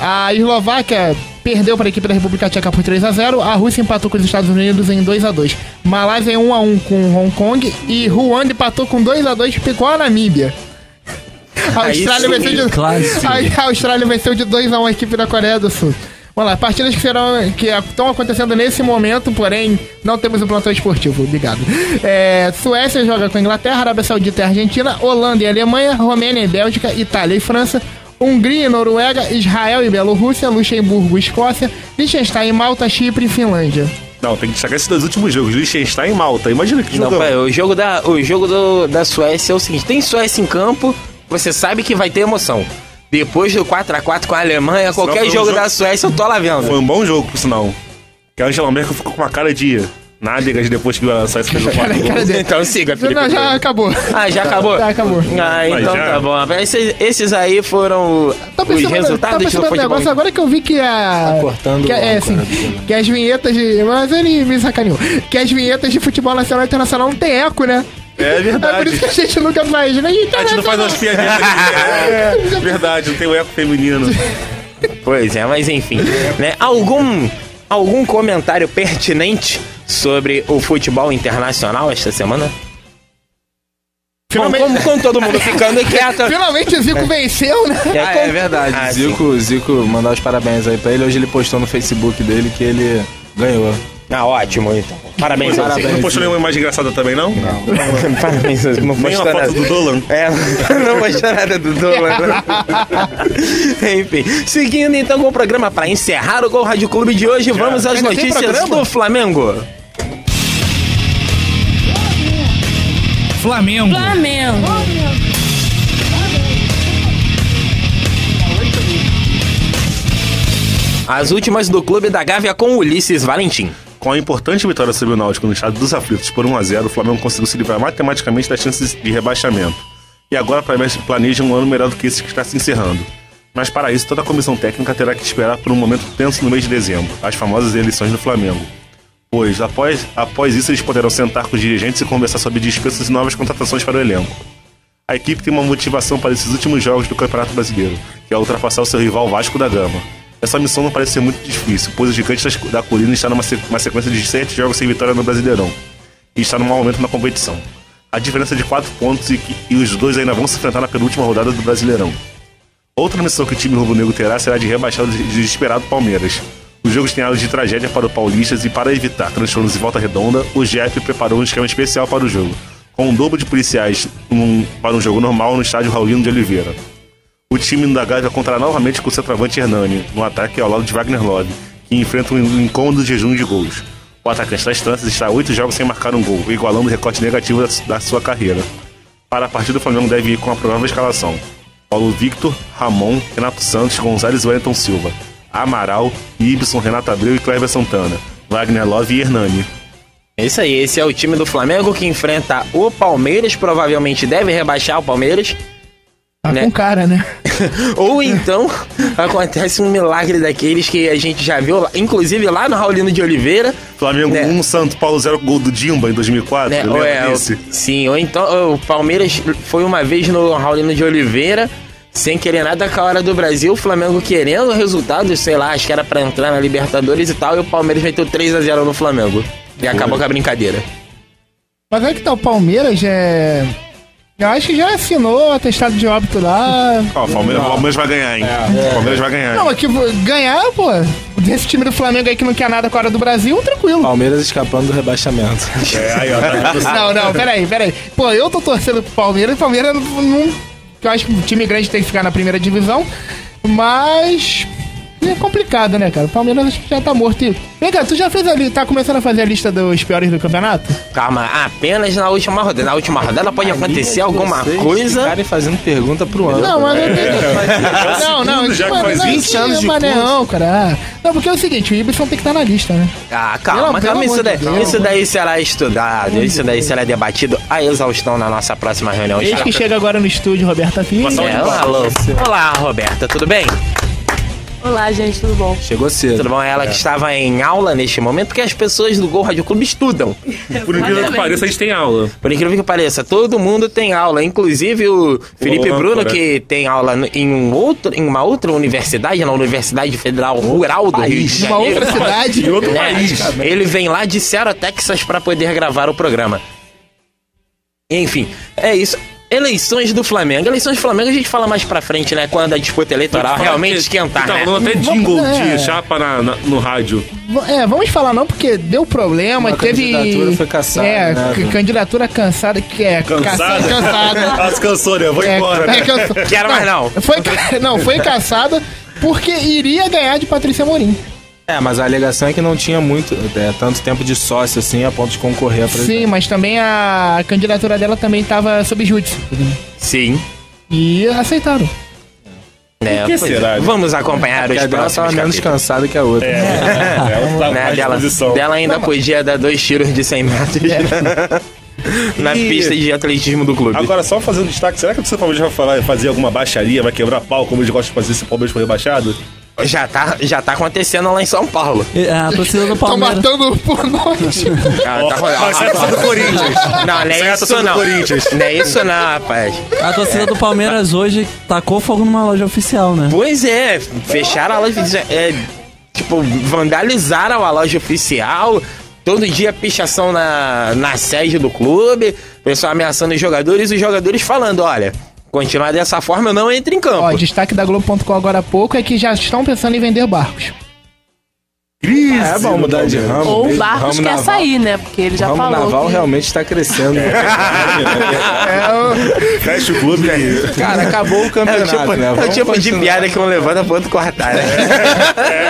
A Eslováquia perdeu para a equipe da República Tcheca por 3-0. A Rússia empatou com os Estados Unidos em 2-2. Malásia em 1-1 com Hong Kong. E Ruanda empatou com 2-2 com a Namíbia. A Austrália venceu de 2-1 a equipe da Coreia do Sul. Vamos lá, partidas que estão acontecendo nesse momento, porém não temos um plantão esportivo, obrigado. Suécia joga com a Inglaterra, Arábia Saudita e Argentina, Holanda e Alemanha, Romênia e Bélgica, Itália e França, Hungria e Noruega, Israel e Bielorrússia, Luxemburgo e Escócia, Liechtenstein, Malta, Chipre e Finlândia.
Não, tem que destacar esses 2 últimos jogos, Liechtenstein e Malta. Imagina que jogo.
O jogo da Suécia é o seguinte: tem Suécia em campo, você sabe que vai ter emoção. Depois do 4x4 com a Alemanha, qualquer jogo da Suécia eu tô lá vendo.
Foi um bom jogo, por sinal. Que a Angela Merkel ficou com uma cara de nádegas depois que a Suécia fez o 4x4.
Então siga, Felipe.
Não, já acabou.
Ah, já acabou?
Já acabou.
Ah, então tá bom. Esses aí foram os resultados do futebol.
Negócio, agora que eu vi que a...
Tá cortando
que as vinhetas de... Mas ele me sacaneou. Que as vinhetas de futebol nacional e internacional não tem eco, né?
É verdade.
É por isso que a gente nunca faz, né?
A gente não faz umas piadinhas aqui. Verdade, não tem o eco feminino.
Pois é, mas enfim, né? Algum comentário pertinente sobre o futebol internacional esta semana?
Finalmente,
com todo mundo ficando quieto.
Finalmente o Zico venceu, né?
É verdade. Zico, mandar os parabéns aí pra ele. Hoje ele postou no Facebook dele que ele ganhou.
Ah, ótimo, então. Parabéns.
Não postou nenhuma imagem engraçada também, não?
Não. Parabéns, não
Nem
postou
uma
nada.
foto do Dolan?
Não postou nada do Dolan. Enfim, seguindo então com o programa para encerrar o Gol Rádio Clube de hoje, vamos às notícias do Flamengo.
Flamengo.
As últimas do Clube da Gávea com Ulisses Valentim.
Com a importante vitória sobre o Náutico no estado dos aflitos por 1-0, o Flamengo conseguiu se livrar matematicamente das chances de rebaixamento. E agora planeja um ano melhor do que esse que está se encerrando. Mas para isso, toda a comissão técnica terá que esperar por um momento tenso no mês de dezembro, as famosas eleições do Flamengo. Pois, após isso, eles poderão sentar com os dirigentes e conversar sobre dispensas e novas contratações para o elenco. A equipe tem uma motivação para esses últimos jogos do Campeonato Brasileiro, que é ultrapassar o seu rival Vasco da Gama. Essa missão não parece ser muito difícil, pois o Gigante da Colina está numa sequência de 7 jogos sem vitória no Brasileirão e está num mau momento na competição. A diferença é de 4 pontos e os dois ainda vão se enfrentar na penúltima rodada do Brasileirão. Outra missão que o time rubro-negro terá será de rebaixar o desesperado Palmeiras. Os jogos têm áreas de tragédia para o Paulistas e para evitar transtornos em Volta Redonda, o GF preparou um esquema especial para o jogo, com um dobro de policiais para um jogo normal no estádio Raulino de Oliveira. O time da Gávea contará novamente com o centroavante Hernani, no ataque ao lado de Wagner Love, que enfrenta um incômodo jejum de gols. O atacante das Tranças está há 8 jogos sem marcar um gol, igualando o recorte negativo da sua carreira. Para a partida, o Flamengo deve ir com a provável escalação: Paulo Victor, Ramon, Renato Santos, Gonzalez e Wellington Silva, Amaral, Ibson, Renato Abreu e Cléber Santana, Wagner Love e Hernani.
É isso aí, esse é o time do Flamengo que enfrenta o Palmeiras, provavelmente deve rebaixar o Palmeiras.
Tá com cara, né?
Ou então acontece um milagre daqueles que a gente já viu, inclusive lá no Raulino de Oliveira.
Flamengo 1, Santo Paulo 0, gol do Dimba em 2004.
Sim, ou então o Palmeiras foi uma vez no Raulino de Oliveira, sem querer nada com a hora do Brasil, o Flamengo querendo resultados, sei lá, acho que era pra entrar na Libertadores e tal, e o Palmeiras meteu 3-0 no Flamengo. E acabou com a brincadeira.
Mas é que tá, o Palmeiras eu acho que já assinou o atestado de óbito lá.
Ó, o Palmeiras vai ganhar, hein? O Palmeiras vai ganhar.
Não, mas que ganhar, pô, desse time do Flamengo aí que não quer nada com a hora do Brasil, tranquilo.
Palmeiras escapando do rebaixamento.
Aí, ó.
Não, peraí. Pô, eu tô torcendo pro Palmeiras, o Palmeiras não. Eu acho que o time grande tem que ficar na primeira divisão, mas. É complicado, né, cara? O Palmeiras acho que já tá morto. Vem cá, tu já fez ali, tá começando a fazer a lista dos piores do campeonato?
Calma, apenas na última rodada. Na última rodada pode acontecer alguma coisa.
Ficarem fazendo pergunta pro ano.
Não, mas não,
já que faz 20
anos de
não, cara. Não, porque é o seguinte, o Ibson tem que estar na lista, né?
Calma,
Pelo
isso
amor de Deus,
daí será estudado, isso daí será debatido a exaustão na nossa próxima reunião.
Eis que chega agora no estúdio, Roberta Filho.
Olá, Roberta, tudo bem?
Olá, gente, tudo bom?
Chegou cedo.
Tudo bom? Ela que estava em aula neste momento, porque as pessoas do Gol Rádio Clube estudam.
Por incrível que pareça, a gente tem aula.
Por incrível que pareça, todo mundo tem aula, inclusive o Felipe Bruno, que tem aula em uma outra universidade, na Universidade Federal Rural do Rio de Janeiro.
Uma outra cidade.
Em outro país.
Ele vem lá de Seattle, Texas, para poder gravar o programa. Enfim, é isso. Eleições do Flamengo. Eleições do Flamengo a gente fala mais pra frente, né? Quando a disputa eleitoral realmente esquentar,
tá
né?
rolando até jingle
É.
de chapa no rádio.
Vamos falar não, porque deu problema,
Uma
teve...
candidatura foi caçada, né,
candidatura cansada, que é...
Cansada?
Cansada.
As cansou, né? Vou embora.
Quero mais não.
Foi caçada porque iria ganhar de Patrícia Amorim.
Mas a alegação é que não tinha tanto tempo de sócio assim a ponto de concorrer a presidente.
Sim, mas também a candidatura dela também estava sob júdice.
Sim.
E aceitaram.
Né?
que será, né?
Vamos acompanhar os
Porque a dela
próximos
tava menos
capítulos.
cansada que a outra.
Ela tá
Né?
mais
Dela,
disposição.
dela ainda podia dar 2 tiros de 100 metros na pista de atletismo do clube.
Agora, só fazendo destaque, será que o Palmeiras vai fazer alguma baixaria, vai quebrar pau, como eles gostam de fazer se o Palmeiras for rebaixado?
Já tá acontecendo lá em São Paulo.
A torcida do
Estão
Palmeiras.
matando por nós.
Mas sai a torcida do Corinthians.
Não, não é
Sai a
isso
torcida do
não.
Corinthians.
Não é isso não, rapaz.
A torcida do Palmeiras hoje tacou fogo numa loja oficial, né?
Pois é, fecharam a loja, vandalizaram a loja oficial. Todo dia pichação na sede do clube, o pessoal ameaçando os jogadores falando, olha, continuar dessa forma eu não entro em campo.
Ó, destaque da Globo.com agora há pouco é que já estão pensando em vender barcos.
É bom mudar de ramo.
Ou o
mesmo.
Barcos
Ramo
quer
naval.
sair, né? Porque ele já
O ramo
falou
naval
que...
realmente está crescendo.
Fecha o clube aí.
Cara, acabou o campeonato, né?
É o
Vamos
tipo de
continuar.
piada que um levanta pro outro cortar, né?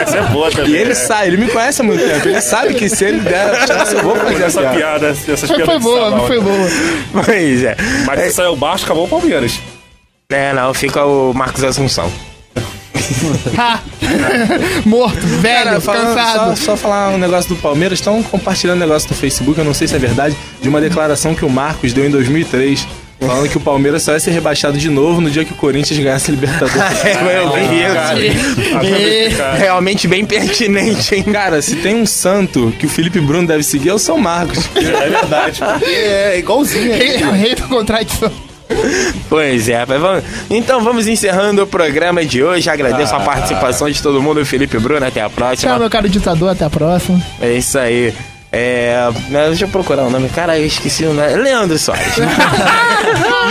Essa é boa também.
E ele sabe, ele me conhece há muito tempo. Ele sabe que se ele der a chance, eu vou fazer
essa
essa
piada, essas
Foi
piadas de
boa,
salão.
foi boa.
Pois é.
Mas se sair o Baixo, acabou o Palmeiras.
Não, fica o Marcos Assunção.
Morto, velho,
Cara,
cansado.
só falar um negócio do Palmeiras. Estão compartilhando um negócio no Facebook, eu não sei se é verdade, de uma declaração que o Marcos deu em 2003, falando que o Palmeiras só ia ser rebaixado de novo no dia que o Corinthians ganhasse a Libertadores.
Realmente bem pertinente, hein?
Cara, se tem um santo que o Felipe Bruno deve seguir, é o São Marcos.
É verdade. É igualzinho.
Rei da contradição.
Pois é, rapaz. Então vamos encerrando o programa de hoje. Agradeço a participação de todo mundo. Felipe Bruno, até a
Tchau,
próxima.
meu caro ditador, até a próxima.
É isso aí. Deixa eu procurar o nome. Cara, eu esqueci o nome. Leandro Soares.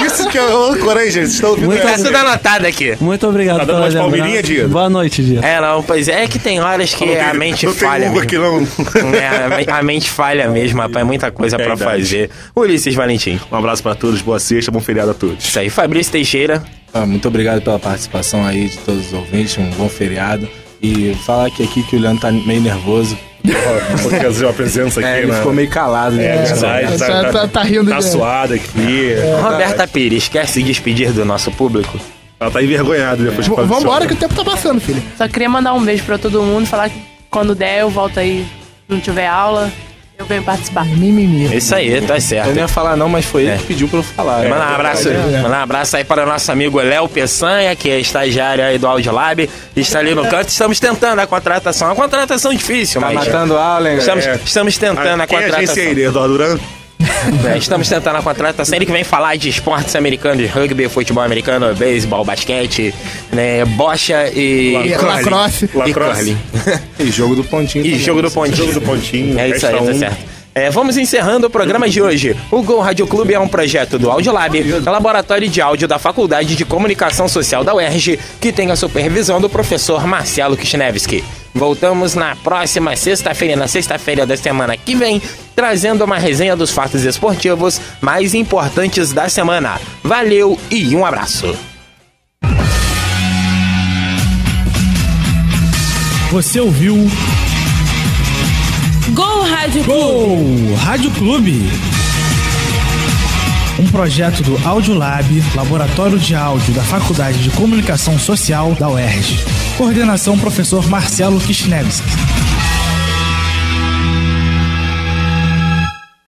Isso que é loucura, hein, gente? Vocês estão ouvindo
Tá
essa?
tudo anotado aqui.
Muito obrigado
Tá dando
pela
mais palmeirinha,
lembrança.
Diego?
Boa noite, Diego.
Não, pois é que tem horas que a mente
não
falha.
tem Hugo aqui, não.
A mente falha mesmo, rapaz. Muita coisa pra
Verdade.
fazer. Ulisses Valentim.
Um abraço pra todos, boa sexta, bom feriado a todos.
Isso aí. Fabrício Teixeira.
Muito obrigado pela participação aí de todos os ouvintes, um bom feriado. E falar aqui que o Leandro tá meio nervoso.
Porque fazer uma presença aqui,
Ele
né?
ficou meio calado, né?
Tá rindo
Tá
de...
suado aqui.
Roberta Pires, quer se despedir do nosso público?
Ela tá envergonhada depois de fazer
Vambora que o tempo tá passando, filho.
Só queria mandar um beijo pra todo mundo, falar que quando der eu volto aí, se não tiver aula, eu venho participar.
Mimimi.
Isso aí, tá certo.
Eu não ia falar não, mas foi ele que pediu pra eu falar.
Manda um abraço aí para o nosso amigo Léo Peçanha, que é estagiário aí do Audiolab, está ali no canto. Estamos tentando a contratação. É uma contratação difícil,
Tá
mas
matando a aula, hein?
estamos tentando a
Quem é a agência
contratação.
aí, Eduardo Duran?
Estamos tentando a contratação. Ele que vem falar de esportes americanos, rugby, futebol americano, beisebol, basquete, né, bocha e
Lacrosse.
e curling.
E jogo do pontinho.
E
também.
jogo do pontinho.
Jogo do pontinho.
É isso aí, tá certo. Vamos encerrando o programa de hoje. O Gol Rádio Clube é um projeto do Audiolab, laboratório de áudio da Faculdade de Comunicação Social da UERJ, que tem a supervisão do professor Marcelo Kishnevski. Voltamos na próxima sexta-feira, na sexta-feira da semana que vem, trazendo uma resenha dos fatos esportivos mais importantes da semana. Valeu e um abraço.
Você ouviu
Gol Rádio Clube.
Gol Rádio Clube. Um projeto do Audiolab, laboratório de áudio da Faculdade de Comunicação Social da UERJ. Coordenação professor Marcelo Kishnevski.